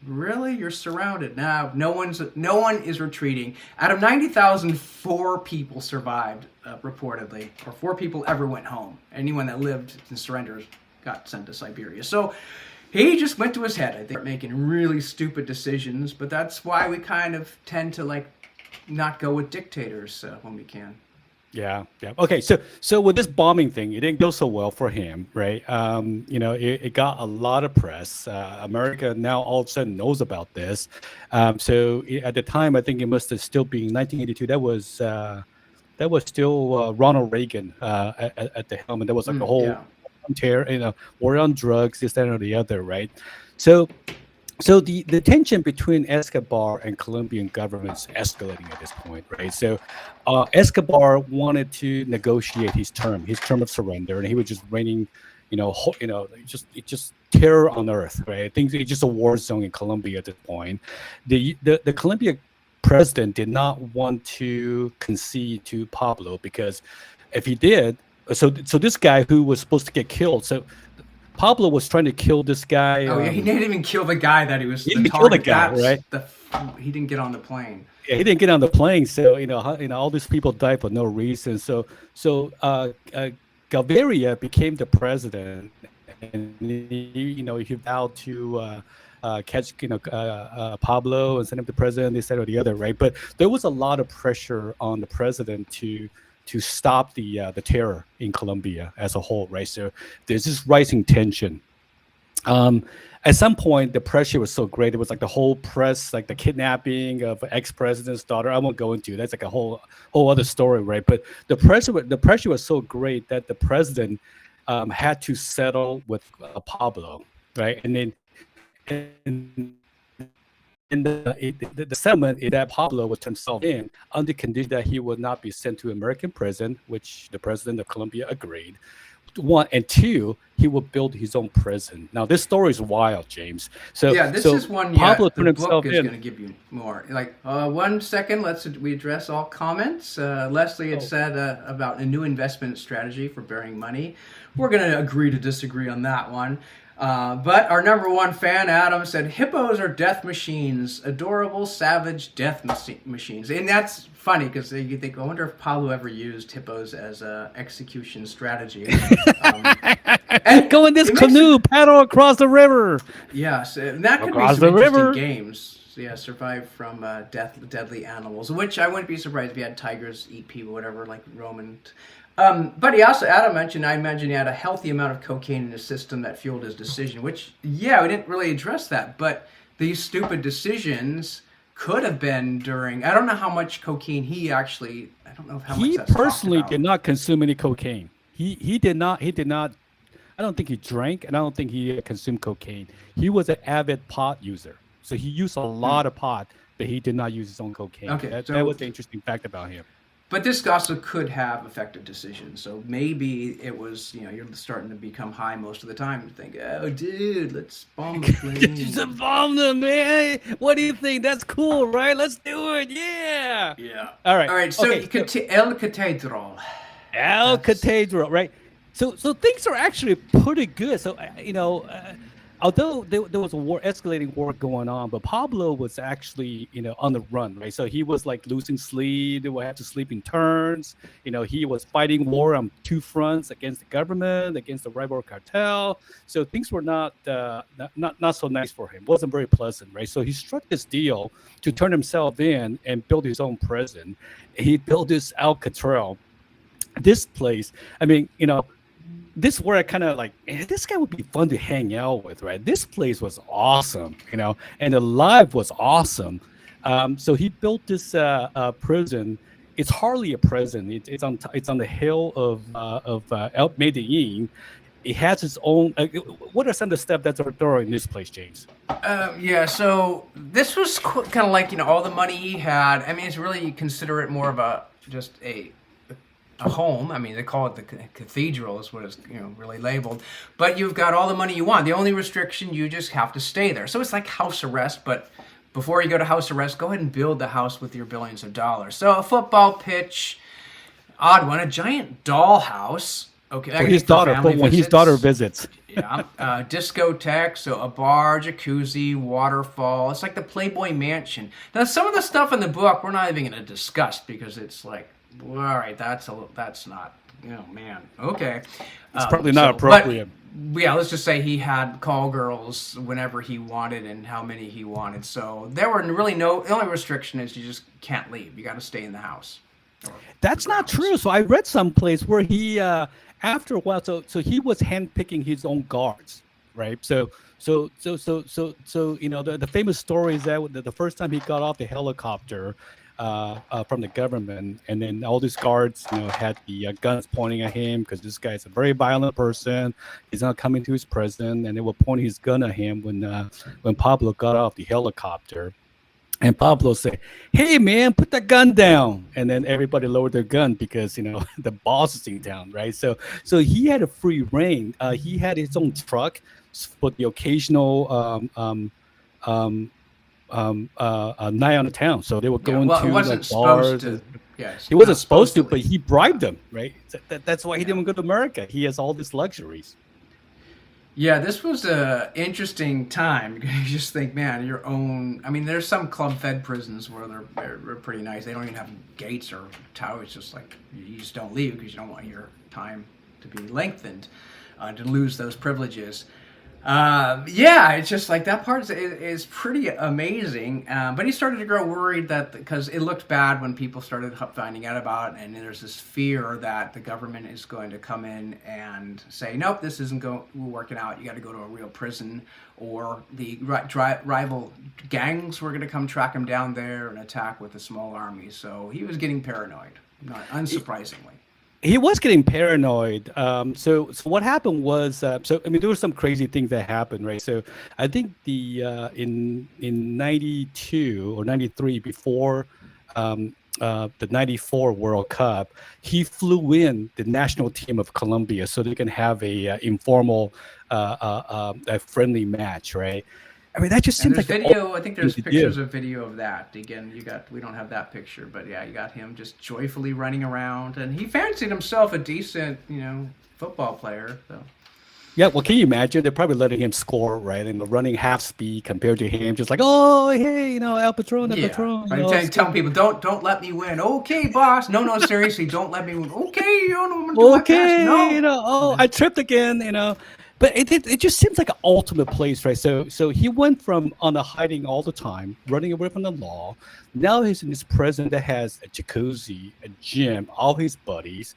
Really? You're surrounded. Now, no one is retreating. Out of 90,000, 4 people survived, reportedly, or 4 people ever went home. Anyone that lived and surrendered got sent to Siberia. So he just went to his head. I think making really stupid decisions, but that's why we kind of tend to like not go with dictators when we can. Yeah, yeah. Okay, so with this bombing thing, it didn't go so well for him, right? It got a lot of press. America now all of a sudden knows about this. At the time, I think it must have still been 1982. That was still Ronald Reagan at the helm, and there was like a whole Yeah. tear, war on drugs, this, that, or the other, right? So so the tension between Escobar and Colombian governments escalating at this point, right? So Escobar wanted to negotiate his term of surrender, and he was just reigning, just terror on earth, right? Things it's just a war zone in Colombia at this point. The Colombian president did not want to concede to Pablo because if he did, so this guy who was supposed to get killed, so Pablo was trying to kill this guy. Oh yeah, he didn't even kill the guy that he was He the didn't kill the target. guy, right? He didn't get on the plane. Yeah, he didn't get on the plane, so all these people died for no reason. So Gaviria became the president, and he vowed to catch Pablo and send him to president, this, that, or the other, right? But there was a lot of pressure on the president to stop the terror in Colombia as a whole, right? So there's this rising tension. At some point, the pressure was so great. It was like the whole press, like the kidnapping of ex-president's daughter. I won't go into that's like a whole other story, right? But the pressure was so great that the president had to settle with Pablo, right? And then and the settlement is that Pablo was himself in under condition that he would not be sent to American prison, which the president of Colombia agreed. One and two, he will build his own prison. Now, this story is wild, James. So Yeah, this is one. Pablo Yeah, turned the book himself is in. going to give you more. Like 1 second, we address all comments. Leslie had said about a new investment strategy for bearing money. We're going to agree to disagree on that one. But our number one fan, Adam, said hippos are death machines, adorable, savage death machines. And that's funny because you think, I wonder if Pablo ever used hippos as a execution strategy. Go in this canoe, paddle across the river. Yes, and that could Across be some the interesting river. games. Yeah, survive from deadly animals, which I wouldn't be surprised if you had tigers eat people, whatever, like Roman. But he also, Adam mentioned, I imagine he had a healthy amount of cocaine in his system that fueled his decision, which, yeah, we didn't really address that, but these stupid decisions could have been during, I don't know how much cocaine he actually, I don't know how much He that's talked personally about. did not consume any cocaine. He did not. I don't think he drank, and I don't think he consumed cocaine. He was an avid pot user, so he used a lot of pot, but he did not use his own cocaine. Okay, That was the interesting fact about him. But this also could have affected decisions. So maybe it was, you're starting to become high most of the time and think, oh, dude, let's bomb the plane. Just bomb them, man. What do you think? That's cool, right? Let's do it. Yeah. Yeah. All right. All right. So, El Cathedral. El Cathedral, right? So things are actually pretty good. So although there was a escalating war going on, but Pablo was actually on the run, right? So he was like losing sleep. They would have to sleep in turns. He was fighting war on two fronts against the government, against the rival cartel. So things were not so nice for him. It wasn't very pleasant, right? So he struck this deal to turn himself in and build his own prison. He built this Alcatraz. This place, I mean, this is where I kind of like, this guy would be fun to hang out with, right? This place was awesome, and the life was awesome. So he built this prison. It's hardly a prison. It's on the hill of El Medellin. It has its own. What are some of the steps that are there in this place, James? Yeah, so this was kind of like all the money he had. I mean, it's really, you consider it more of just a home. I mean, they call it the cathedral is what it's really labeled. But you've got all the money you want. The only restriction, you just have to stay there. So it's like house arrest, but before you go to house arrest, go ahead and build the house with your billions of dollars. So a football pitch, odd one, a giant doll house. Okay, for his daughter, when his daughter visits. Yeah, discotheque, so a bar, jacuzzi, waterfall. It's like the Playboy Mansion. Now, some of the stuff in the book we're not even going to discuss because it's like, all right, that's not, man, okay. It's probably not appropriate. But, yeah, let's just say he had call girls whenever he wanted and how many he wanted. So there were really the only restriction is you just can't leave. You got to stay in the house. That's not true. So I read someplace where he, after a while, so he was handpicking his own guards, right? So the famous story is that the first time he got off the helicopter from the government, and then all these guards, had the guns pointing at him because this guy's a very violent person. He's not coming to his prison, and they were pointing his gun at him when Pablo got off the helicopter. And Pablo said, "Hey, man, put the gun down." And then everybody lowered their gun because, the boss is in town, right? So he had a free reign. He had his own truck for the occasional night on the town. So they were going to it wasn't bars. supposed to. Yes, he wasn't supposed to, but he bribed them, right? That's why he didn't go to America. He has all these luxuries. Yeah, this was a interesting time because you just think, man, your own. I mean, there's some club-fed prisons where they're pretty nice. They don't even have gates or towers. It's just like you just don't leave because you don't want your time to be lengthened, to lose those privileges. Yeah, it's just like that part is pretty amazing. But he started to grow worried that because it looked bad when people started finding out about it, and there's this fear that the government is going to come in and say, nope, this isn't working out. You got to go to a real prison, or the rival gangs were going to come track him down there and attack with a small army. So he was getting paranoid, not unsurprisingly. He was getting paranoid. So what happened was, there were some crazy things that happened, right? So I think in 92 or 93, before the 94 World Cup, he flew in the national team of Colombia so they can have a informal, a friendly match, right? I mean, that just seems like video. I think there's pictures of video of that. Again, we don't have that picture, but yeah, you got him just joyfully running around, and he fancied himself a decent, football player. So Yeah, well, can you imagine? They're probably letting him score, right? And running half speed compared to him, just like, oh, hey, El Patron, El Yeah, Patron, I'm telling people, don't let me win. Okay, boss. No, no, seriously, don't let me win. Okay, I'm gonna do my best. okay, No. oh, I tripped again. But it just seems like an ultimate place, right? So he went from on a hiding all the time, running away from the law. Now he's in this prison that has a jacuzzi, a gym, all his buddies,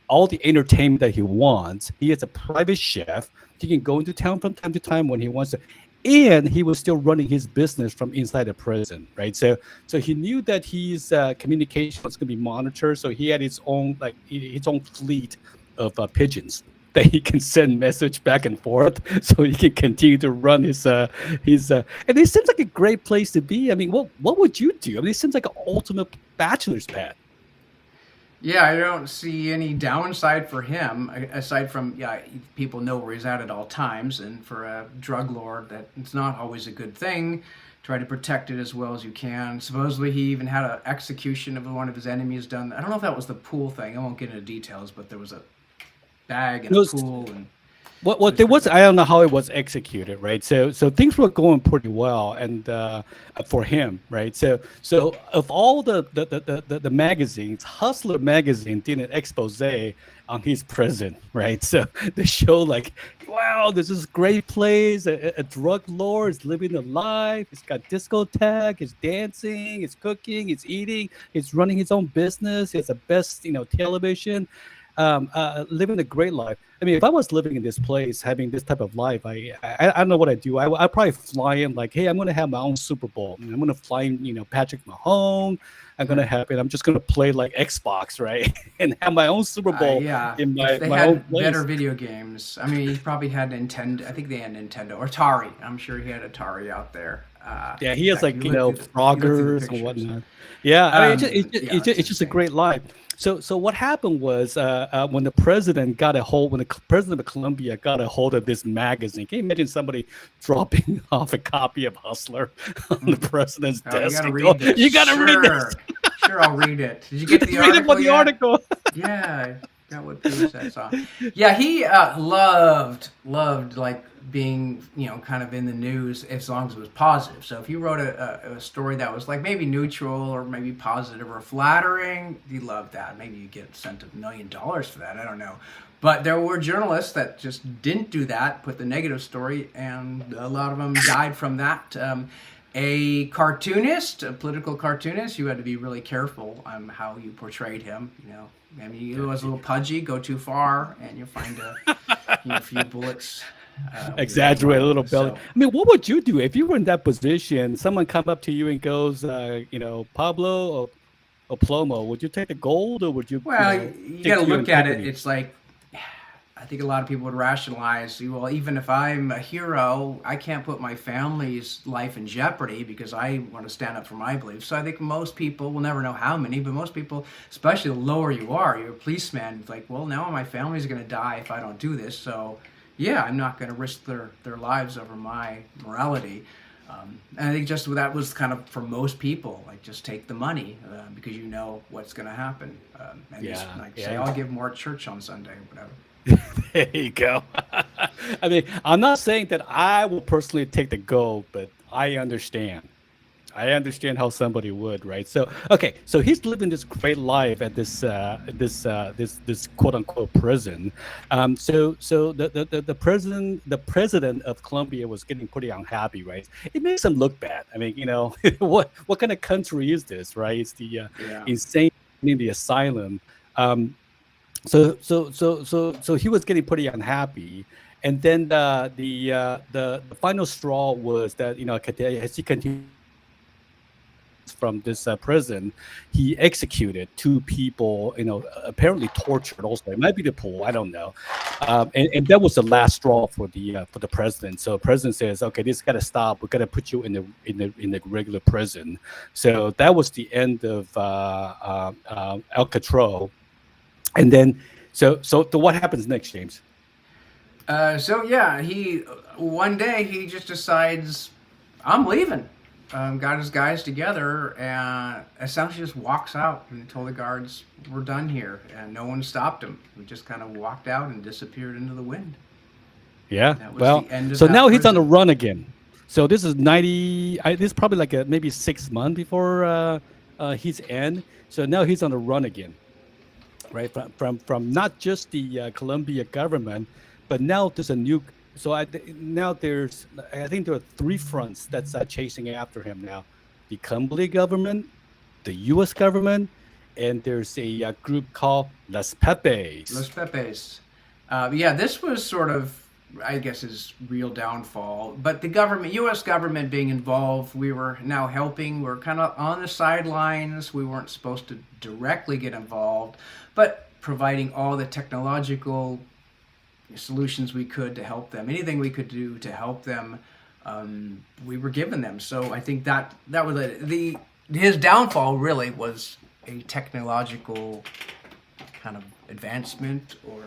all the entertainment that he wants. He has a private chef. He can go into town from time to time when he wants to. And he was still running his business from inside the prison, right? So he knew that his communication was going to be monitored. So he had his own his own fleet of pigeons that he can send message back and forth, so he can continue to run his. And it seems like a great place to be. I mean, what would you do? I mean, it seems like an ultimate bachelor's pad. Yeah, I don't see any downside for him aside from yeah, people know where he's at all times, and for a drug lord, that it's not always a good thing. Try to protect it as well as you can. Supposedly, he even had an execution of one of his enemies done. I don't know if that was the pool thing. I won't get into details, but there was a bag and a Those pool, and it what was there pretty was, bad. I don't know how it was executed, right? So things were going pretty well, and for him, right? So of all the magazines, Hustler magazine did an expose on his prison, right? So they show like, wow, this is great place. A drug lord is living a life. He's got discotheque. He's dancing. He's cooking. He's eating. He's running his own business. He has the best, television. Living a great life. I mean, if I was living in this place, having this type of life, I don't know what I do. I probably fly in like, hey, I'm going to have my own Super Bowl. And I'm going to fly in, Patrick Mahomes. I'm going to have it. I'm just going to play like Xbox, right, and have my own Super Bowl Yeah, in if my they my own had better place. video games. I mean, he probably had Nintendo. I think they had Nintendo or Atari. I'm sure he had Atari out there. Yeah, he In has fact, like you look through the Froggers and pictures. whatnot. Yeah, I mean, Yeah, it's it's just a insane. great life. So what happened was when when the president of Colombia got a hold of this magazine. Can you imagine somebody dropping off a copy of Hustler on the Mm. president's Oh, you got desk to and go, read this. "You got to read this." Sure, sure, I'll read it. Did you get Let's the read it for article the yet? article. Yeah, I got what page that's on. Yeah, he loved like being kind of in the news as long as it was positive. So if you wrote a story that was like maybe neutral or maybe positive or flattering, he loved that. Maybe you get sent $1 million for that. I don't know. But there were journalists that just didn't do that, put the negative story, and a lot of them died from that. A cartoonist, a political cartoonist, you had to be really careful on how you portrayed him. I mean, he was a little pudgy, go too far, and you'll find a few bullets with your head Exaggerate a run little over. belly. So, I mean, what would you do if you were in that position? Someone come up to you and goes, Pablo or Plomo, would you take the gold or would you, well, you got stick to to your look at it. integrity? It's like I think a lot of people would rationalize, well, even if I'm a hero, I can't put my family's life in jeopardy because I want to stand up for my beliefs. So I think most people, will never know how many, but most people, especially the lower you are, you're a policeman, it's like, well, now my family's going to die if I don't do this. So yeah, I'm not going to risk their lives over my morality. And I think just that was kind of for most people, like just take the money because you know what's going to happen. And just Yeah, like say, yeah. I'll give more at church on Sunday or whatever. There you go. I mean, I'm not saying that I will personally take the gold, but I understand. I understand how somebody would, right? So, okay, so he's living this great life at this quote unquote prison. So the president of Colombia was getting pretty unhappy, right? It makes him look bad. I mean, what kind of country is this, right? It's the Yeah. insane in the asylum. Um, so he was getting pretty unhappy, and then the final straw was that as he continued from this prison, he executed two people. Apparently tortured. Also, it might be the pool. I don't know. And that was the last straw for the president. So the president says, "Okay, this got to stop. We got to put you in the regular prison." So that was the end of Alcatraz. And then, so what happens next, James? So yeah, he one day he just decides I'm leaving. Got his guys together and essentially just walks out and told the guards we're done here, and no one stopped him. He just kind of walked out and disappeared into the wind. Yeah. That was Well, the end of so that now he's on the prison. run again. So this is 90. This is probably like maybe 6 months before his end. So now he's on the run again, right? From not just the Colombia government, but now there's a new. So now I think there are three fronts that's chasing after him now: the Colombia government, the U.S. government, and there's a group called Las Los Pepes. Pepes. Yeah, this was sort of, I guess, his real downfall. But the government, U.S. government being involved, we were now helping. We are kind of on the sidelines. We weren't supposed to directly get involved, but providing all the technological solutions we could to help them. Anything we could do to help them, we were giving them. So I think that was the his downfall really was a technological kind of advancement or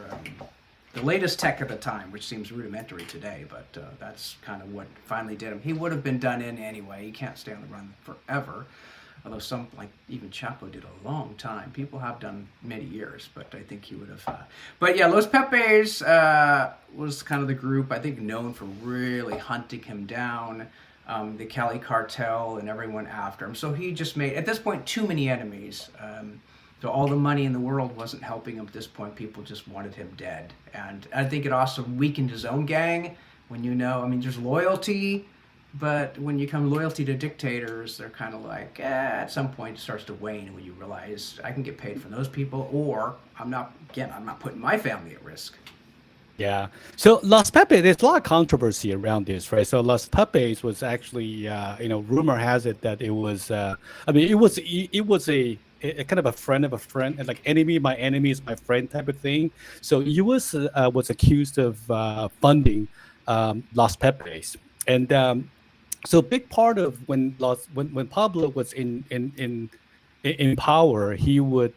the latest tech at the time, which seems rudimentary today, but that's kind of what finally did him. He would have been done in anyway. He can't stay on the run forever. Although some, like even Chapo, did a long time. People have done many years, but I think he would have. But yeah, Los Pepes was kind of the group I think known for really hunting him down. The Cali cartel and everyone after him. So he just made, at this point, too many enemies. So all the money in the world wasn't helping him at this point. People just wanted him dead. And I think it also weakened his own gang when I mean, there's loyalty, but when you come loyalty to dictators, they're kind of like, at some point it starts to wane when you realize I can get paid from those people, or I'm not putting my family at risk. Yeah. So Las Pepes, there's a lot of controversy around this, right? So Las Pepes was actually, rumor has it that it was, it was a kind of a friend of a friend, and like enemy, my enemy is my friend type of thing. So U.S. Was accused of funding Las Pepes, and so a big part of when Pablo was in power, he would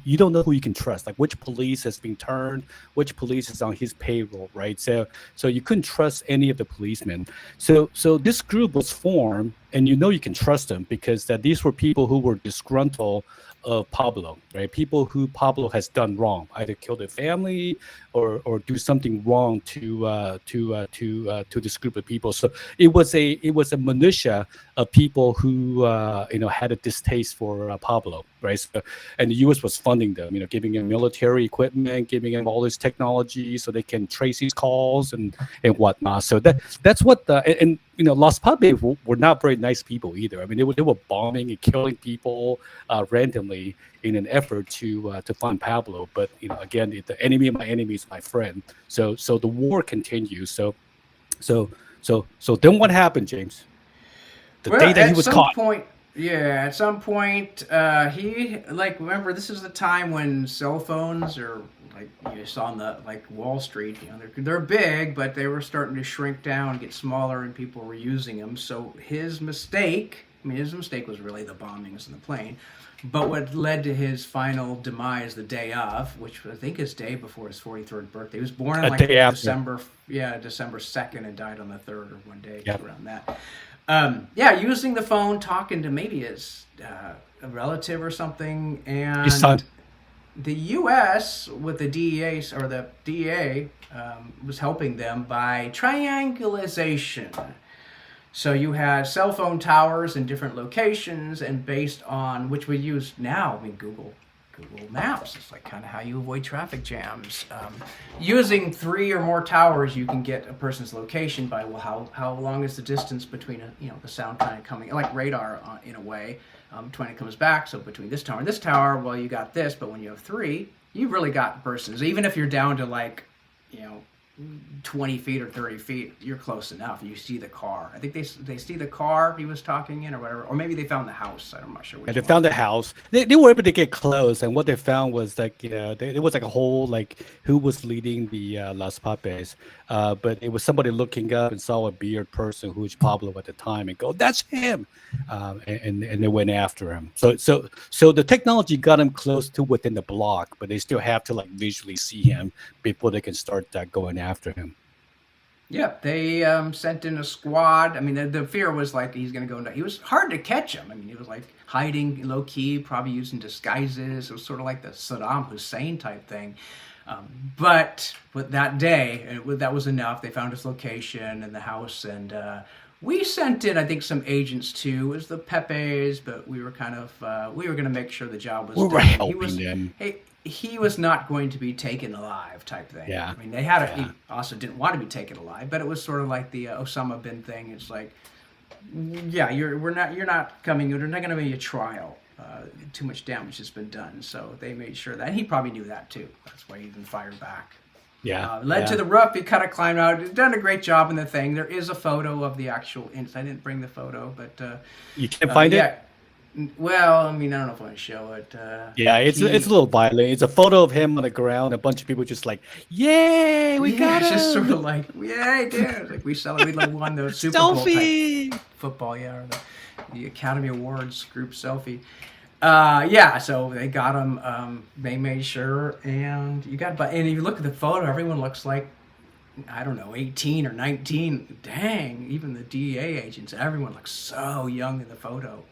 you don't know who you can trust, like which police has been turned, which police is on his payroll, right? So you couldn't trust any of the policemen. So this group was formed, and you can trust them because these were people who were disgruntled of Pablo, right? People who Pablo has done wrong, either kill their family or do something wrong to this group of people. So it was a militia of people who had a distaste for Pablo, right? So, and the U.S. was funding them, giving them military equipment, giving them all this technology so they can trace his calls and whatnot. So that's what Los Pablos were not very nice people either. I mean, they were bombing and killing people randomly in an effort to find Pablo. But again, the enemy of my enemy is my friend. So the war continues. So then what happened, James? The Well, day that he at was some caught. point, yeah, at some point, he remember this is the time when cell phones are like you saw on the Wall Street. They're big, but they were starting to shrink down, get smaller, and people were using them. So his mistake was really the bombings and the plane. But what led to his final demise the day of, which I think is day before his 43rd birthday. He was born in A day after. December 2nd and died on the 3rd or one day Yep. around that. Yeah, using the phone, talking to maybe his a relative or something, His son. and the U.S. with the DEA or the DEA was helping them by triangulation. So you had cell phone towers in different locations, and based on which we use now, I mean Google Maps. It's like kind of how you avoid traffic jams. Using 3 or more towers, you can get a person's location by how long is the distance between the sound kind of coming like radar in a way. When it comes back, so between this tower and this tower, well, you got this, but when you have 3, you've really got persons. Even if you're down to 20 feet or 30 feet, you're close enough. You see the car. I think they see the car he was talking in or whatever. Or maybe they found the house. I'm not sure which And they one. found the house. They were able to get close, and what they found was it was like a whole who was leading the Las Papes, but it was somebody looking up and saw a beard person who was Pablo at the time and go, "That's him," and they went after him. So the technology got him close to within the block, but they still have to visually see him before they can start going after him. Yeah, they sent in a squad. I mean, the fear was he's going to go into. He was hard to catch him. I mean, he was hiding low key, probably using disguises. It was sort of like the Saddam Hussein type thing. But that day, that was enough. They found his location and the house, and we sent in, I think, some agents too. It was the Pepes, but we were kind of we were going to make sure the job was We were done. helping them. He was not going to be taken alive type thing. Yeah. I mean, they had he Yeah. also didn't want to be taken alive, but it was sort of like the Osama bin thing. It's like, yeah, you're not coming. There's not going to be a trial. Too much damage has been done, so they made sure that. And he probably knew that too. That's why he even fired back. Yeah. Led to the roof. He kind of climbed out. He's done a great job in the thing. There is a photo of the actual incident. I didn't bring the photo, but You can't find yeah. it? Well, I mean, I don't know if I want to show it. Yeah, it's a little violent. It's a photo of him on the ground. A bunch of people just like, yay, we got it's him. just sort of like, yay, dude! Like we celebrated, like won the Super Bowl Selfie. type football, yeah, or the Academy Awards group selfie. Yeah, so they got him. They made sure, and and if you look at the photo, everyone looks like, I don't know, 18 or 19. Dang, even the DEA agents, everyone looks so young in the photo.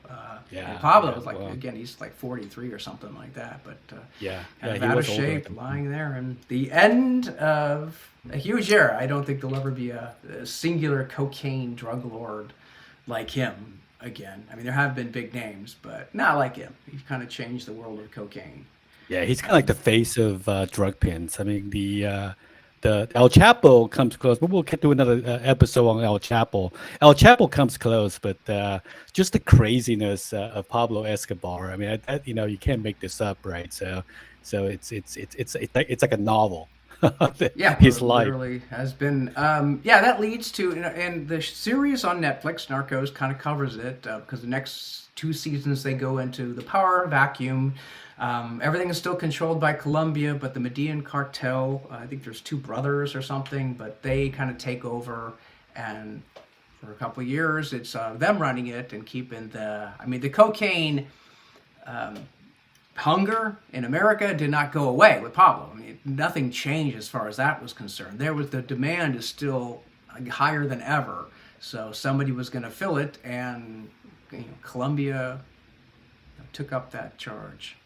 Yeah, And Pablo yeah, was like, well. again, he's like 43 or something like that, but Yeah, kind of he out was of older, I shape, think. lying there. And the end of a huge era. I don't think there'll ever be a singular cocaine drug lord like him again. I mean, there have been big names, but not like him. He's kind of changed the world of cocaine. Yeah, he's kind of like the face of drug pins. I mean, the El Chapo comes close, but we'll get to another episode on El Chapo. El Chapo comes close, but just the craziness of Pablo Escobar. I mean, you can't make this up, right? So it's like a novel. Yeah, His it life. literally has been. Yeah, that leads to, and the series on Netflix, Narcos, kind of covers it because the next 2 seasons they go into the power vacuum. Everything is still controlled by Colombia, but the Medellin cartel, I think there's 2 brothers or something, but they kind of take over, and for a couple of years, it's them running it and keeping the cocaine hunger in America did not go away with Pablo. I mean, nothing changed as far as that was concerned. The demand is still higher than ever, so somebody was going to fill it, and Colombia took up that charge.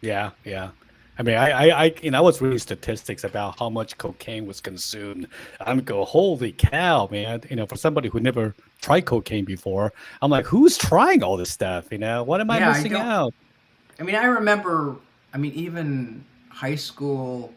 Yeah, yeah. I mean, I was reading statistics about how much cocaine was consumed. I'm go, holy cow, man! For somebody who never tried cocaine before, I'm like, who's trying all this stuff? What am I missing out? I mean, I remember. I mean, even high school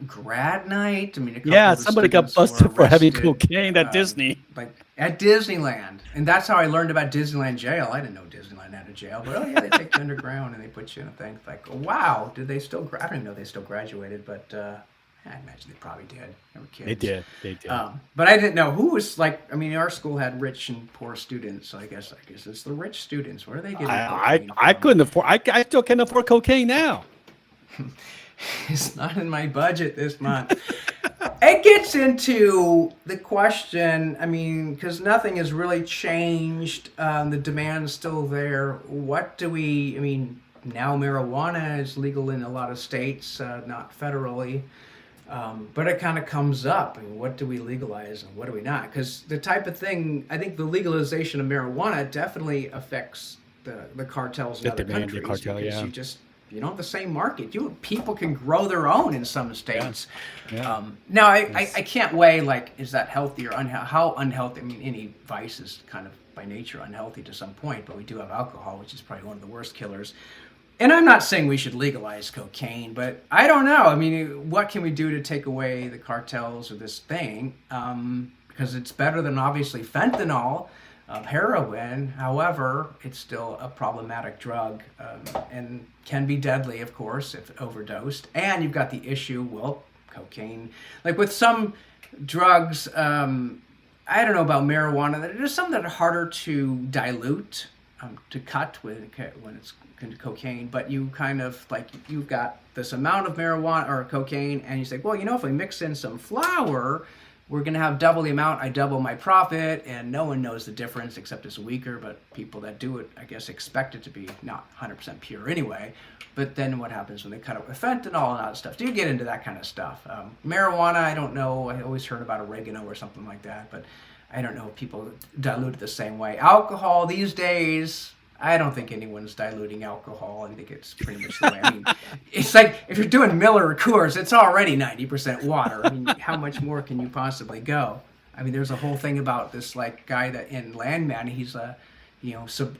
grad night. I mean, a couple of the somebody got students busted were for having arrested, cocaine at Disney. like at Disneyland, and that's how I learned about Disneyland jail. I didn't know Disneyland had a jail, but they take you underground and they put you in a thing. It's like, wow, did they still? I don't even know if they still graduated, but I imagine they probably did. They were kids. They did. But I didn't know who was like. I mean, our school had rich and poor students. So I guess it's the rich students. Where are they getting? I couldn't afford. I still can't afford cocaine now. It's not in my budget this month. It gets into the question, I mean, because nothing has really changed. The demand's still there. I mean, now marijuana is legal in a lot of states, not federally. But it kind of comes up. I mean, what do we legalize and what do we not? Because the type of thing, I think the legalization of marijuana definitely affects the cartels in other countries. Because you don't have the same market. People can grow their own in some states. Yeah. Now, I can't weigh, like, is that healthy or how unhealthy? I mean, any vice is kind of by nature unhealthy to some point, but we do have alcohol, which is probably one of the worst killers. And I'm not saying we should legalize cocaine, but I don't know. I mean, what can we do to take away the cartels or this thing? Because it's better than, obviously, fentanyl. Heroin, however, it's still a problematic drug and can be deadly, of course, if overdosed. And you've got the issue, cocaine. Like with some drugs, I don't know about marijuana. There's some that are harder to dilute, to cut when it's into cocaine. But you kind of, like, you've got this amount of marijuana or cocaine, and you say, well, if we mix in some flour, we're going to have double the amount. I double my profit, and no one knows the difference except it's weaker, but people that do it, I guess, expect it to be not 100% pure anyway. But then what happens when they cut it with fentanyl and all that stuff? Do you get into that kind of stuff? Marijuana, I don't know. I always heard about oregano or something like that, but I don't know if people dilute it the same way. Alcohol these days, I don't think anyone's diluting alcohol. I think it's pretty much the way. I mean, it's like if you're doing Miller or Coors, it's already 90% water. I mean, how much more can you possibly go? I mean, there's a whole thing about this like guy that in Landman, he's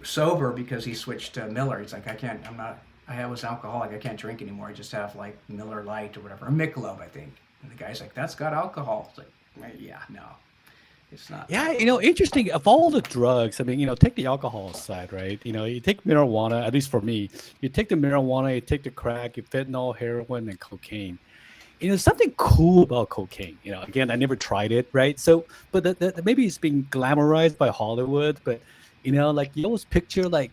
sober because he switched to Miller. He's like, I can't. I'm not. I was alcoholic. I can't drink anymore. I just have like Miller Lite or whatever, or Michelob, I think. And the guy's like, that's got alcohol. It's like, yeah, no. It's not. Yeah, interesting. Of all the drugs, I mean, take the alcohol aside, right? You take marijuana, at least for me, you take the marijuana, you take the crack, you fentanyl, heroin, and cocaine. Something cool about cocaine. Again, I never tried it, right? So, but maybe it's being glamorized by Hollywood, but like you always picture like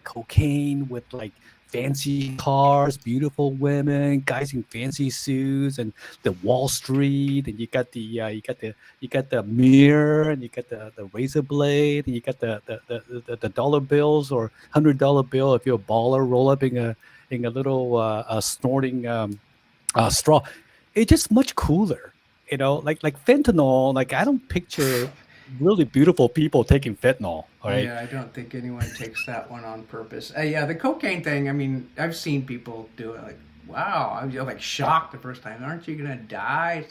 cocaine with like fancy cars, beautiful women, guys in fancy suits, and the Wall Street, and you got the mirror, and you got the razor blade, and you got the dollar bills or $100 bill if you're a baller, roll up in a little snorting straw. It's just much cooler, like fentanyl. Like I don't picture really beautiful people taking fentanyl. All right. Yeah, I don't think anyone takes that one on purpose. Yeah, the cocaine thing. I mean, I've seen people do it. Like, wow, I was like shocked the first time. Aren't you gonna die?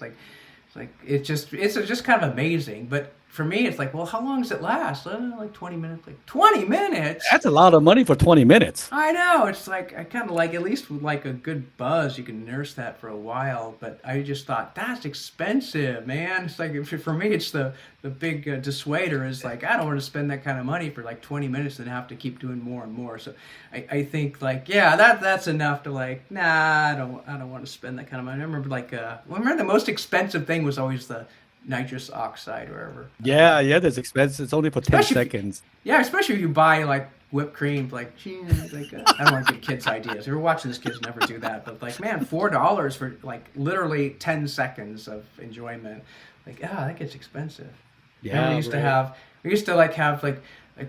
It's just kind of amazing. But for me, it's like, well, how long does it last? Like 20 minutes. Like 20 minutes. That's a lot of money for 20 minutes. I know. It's like I kind of like at least with like a good buzz, you can nurse that for a while. But I just thought that's expensive, man. It's like for me, it's the big dissuader is like I don't want to spend that kind of money for like 20 minutes and have to keep doing more and more. So I think like yeah, that's enough to like nah, I don't want to spend that kind of money. I remember like remember the most expensive thing was always the nitrous oxide or whatever. Yeah, that's expensive. It's only for 10 seconds. Especially if you buy like whipped cream, like I don't want to give kids ideas. If you're watching this, kids never do that. But like, man, $4 for like literally 10 seconds of enjoyment. Like, that gets expensive. Yeah, we used to have like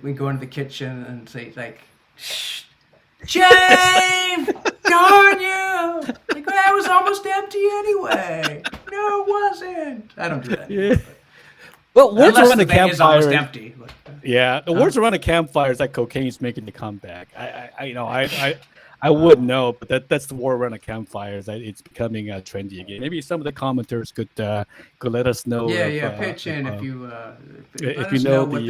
we go into the kitchen and say like, shh, Jane, darn you! Like that was almost empty anyway. No, it wasn't. I don't do that. Yeah. Well, words around the campfire is almost empty. Yeah, the words around the campfire is that cocaine's making the comeback. I wouldn't know, but that's the word around the campfire. It's becoming trendy again. Maybe some of the commenters could let us know. Pitch in if you know what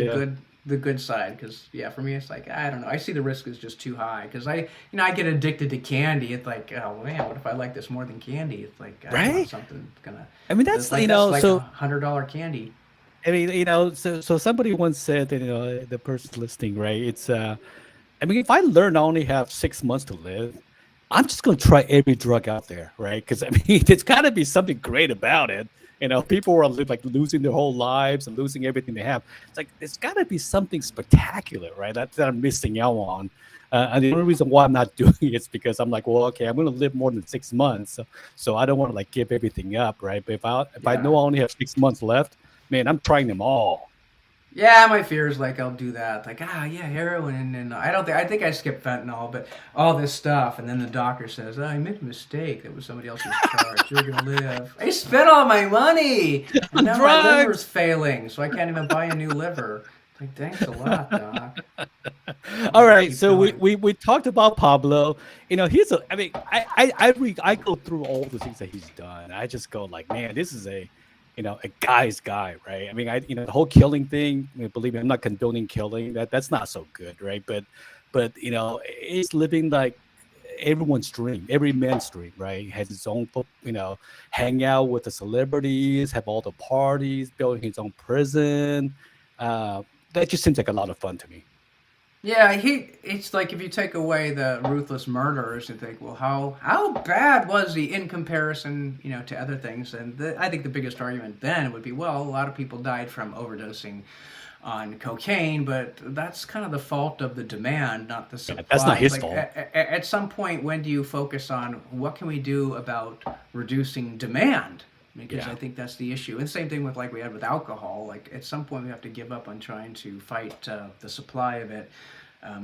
the good side, because for me it's like I don't know. I see the risk is just too high because I get addicted to candy. It's like oh man, what if I like this more than candy? It's like I want something gonna. I mean that's like, so $100 candy. I mean so somebody once said the person listening right. It's I mean if I learn I only have 6 months to live, I'm just gonna try every drug out there, right? Because I mean there's got to be something great about it. People are like losing their whole lives and losing everything they have. It's like there's got to be something spectacular, right? That I'm missing out on. And the only reason why I'm not doing it is because I'm like, well, okay, I'm going to live more than 6 months, so I don't want to like give everything up, right? But if I know I only have 6 months left, man, I'm trying them all. Yeah, my fear is like I'll do that, like heroin, and I think I skipped fentanyl, but all this stuff, and then the doctor says, "Oh, you made a mistake. That was somebody else's charge. You're gonna live." I spent all my money, and now my liver's failing, so I can't even buy a new liver. Like, thanks a lot, doc. All right, so we talked about Pablo. I go through all the things that he's done. I just go like, man, this is a guy's guy, right? I mean, the whole killing thing, believe me, I'm not condoning killing. That's not so good, right? But it's living like everyone's dream, every man's dream, right? He has his own, hang out with the celebrities, have all the parties, building his own prison. That just seems like a lot of fun to me. Yeah, it's like if you take away the ruthless murderers, you think, well, how bad was he in comparison, to other things? And I think the biggest argument then would be, well, a lot of people died from overdosing on cocaine, but that's kind of the fault of the demand, not the supply. That's not his fault. At some point, when do you focus on what can we do about reducing demand? Because I think that's the issue. And same thing with like we had with alcohol. Like at some point we have to give up on trying to fight the supply of it.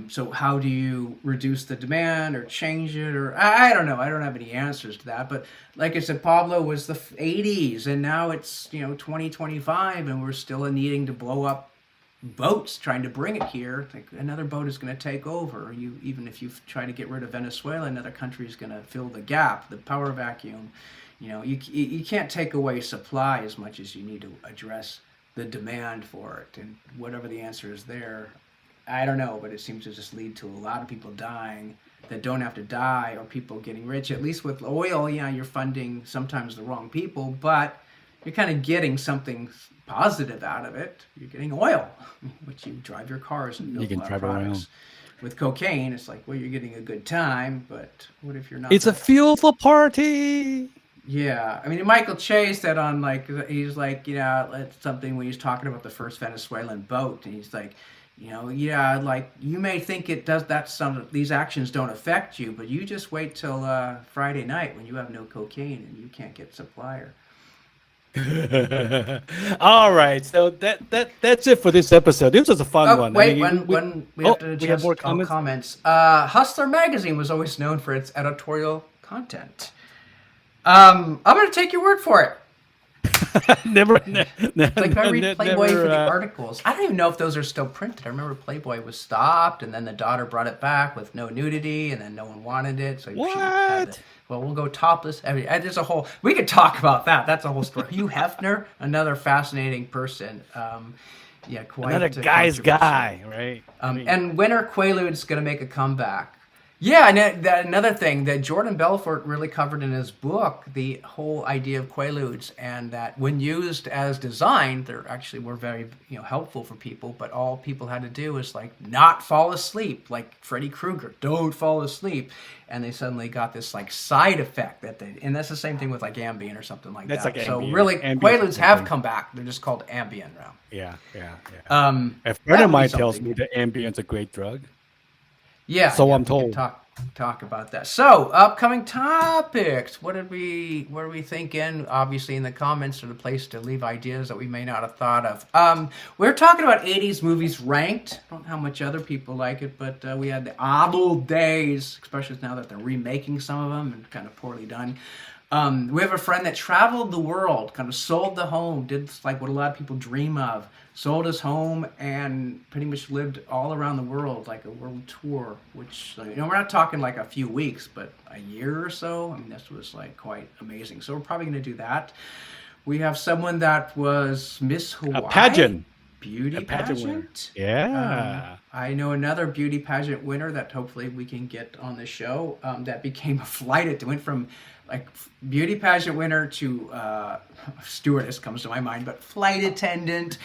So how do you reduce the demand or change it? Or I don't know. I don't have any answers to that. But like I said, Pablo was the 80s, and now it's 2025, and we're still needing to blow up boats trying to bring it here. Like another boat is going to take over. Even if you try to get rid of Venezuela, another country is going to fill the gap, the power vacuum. You can't take away supply as much as you need to address the demand for it. And whatever the answer is there, I don't know, but it seems to just lead to a lot of people dying that don't have to die, or people getting rich. At least with oil, you're funding sometimes the wrong people, but you're kind of getting something positive out of it. You're getting oil, which you drive your cars and build You can a lot of drive products. around. With cocaine, it's like, well, you're getting a good time, but what if you're not? It's a fuel for party. Yeah, I mean, Michael Che said on he's like, it's something when he's talking about the first Venezuelan boat, and he's like, like you may think it does that. These actions don't affect you, but you just wait till Friday night when you have no cocaine and you can't get supplier. All right, so that's it for this episode. This was a fun one. Wait, when we have to adjust we have more comments. Hustler magazine was always known for its editorial content. I'm going to take your word for it. Like I read Playboy for the articles. I don't even know if those are still printed. I remember Playboy was stopped, and then the daughter brought it back with no nudity, and then no one wanted it. So she had it. Well, we'll go topless. I mean, there's a whole. We could talk about that. That's a whole story. Hugh Hefner, another fascinating person. Quite another guy's guy, right? And Winter Quaalude's going to make a comeback. Yeah, and another thing that Jordan Belfort really covered in his book, the whole idea of Quaaludes, and that when used as designed, they actually were very helpful for people, but all people had to do was not fall asleep, like Freddy Krueger, don't fall asleep, and they suddenly got this side effect and that's the same thing with Ambien or something like that. Like so Ambien. Really, Ambien Quaaludes have come back. They're just called Ambien now. Yeah. A friend of mine tells me that Ambien's a great drug. Yeah, so I'm told. Talk about that. So, upcoming topics. What are we thinking? Obviously, in the comments are the place to leave ideas that we may not have thought of. We're talking about 80s movies ranked. I don't know how much other people like it, but we had the PABLO days, especially now that they're remaking some of them and kind of poorly done. We have a friend that traveled the world, kind of sold the home, did what a lot of people dream of. Sold his home and pretty much lived all around the world, like a world tour, which, we're not talking a few weeks, but a year or so. I mean, this was quite amazing. So we're probably going to do that. We have someone that was Miss Hawaii. A pageant. Beauty pageant. Yeah. I know another beauty pageant winner that hopefully we can get on the show that became a flight attendant, went from beauty pageant winner to stewardess comes to my mind, but flight attendant,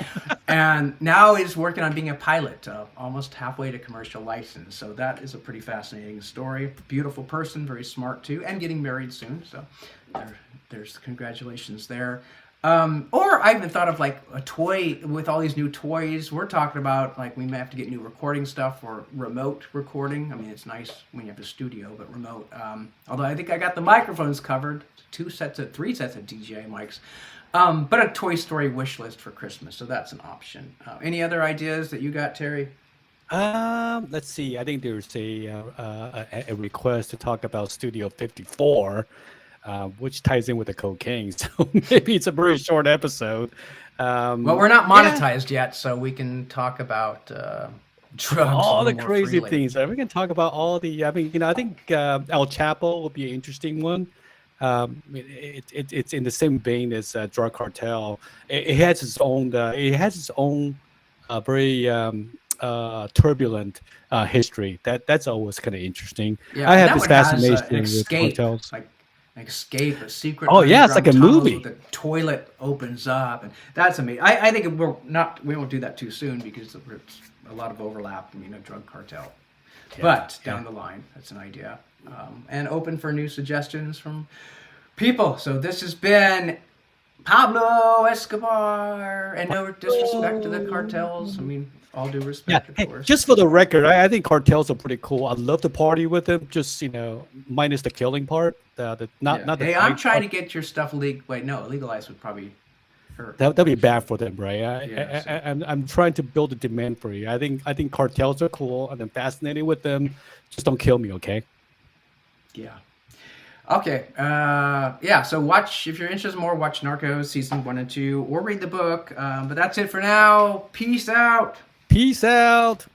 and now is working on being a pilot, almost halfway to commercial license. So that is a pretty fascinating story. Beautiful person, very smart too, and getting married soon. So there's congratulations there. Or I even thought of a toy with all these new toys. We're talking about we may have to get new recording stuff for remote recording. I mean, it's nice when you have a studio, but remote. Although I think I got the microphones covered, 3 sets of DJ mics. But a Toy Story wish list for Christmas, so that's an option. Any other ideas that you got, Terry? Let's see. I think there's a request to talk about Studio 54. Which ties in with the cocaine, so maybe it's a very short episode. Well, we're not monetized yet, so we can talk about drugs. All the crazy freely. things. We can talk about all the. I mean, I think El Chapo will be an interesting one. It's in the same vein as Drug Cartel. It has its own. Very turbulent history. That's always kind of interesting. Yeah, I have this fascination with cartels. Escape, a secret. Oh yeah, it's like a movie. The toilet opens up, and that's amazing. I think we won't do that too soon because there's a lot of overlap. Drug cartel. Yeah, but down the line, that's an idea, and open for new suggestions from people. So this has been Pablo Escobar, and no disrespect to the cartels. I mean, all due respect, of course. Just for the record, I think cartels are pretty cool. I love to party with them, just minus the killing part. Not. Hey, I'm trying to get your stuff legalized would probably hurt. That'd be bad for them, right? I'm trying to build a demand for you. I think cartels are cool, and I'm fascinated with them. Just don't kill me, okay? Yeah. Okay. So watch, if you're interested more, watch Narcos season 1 and 2, or read the book. But that's it for now. Peace out. Peace out.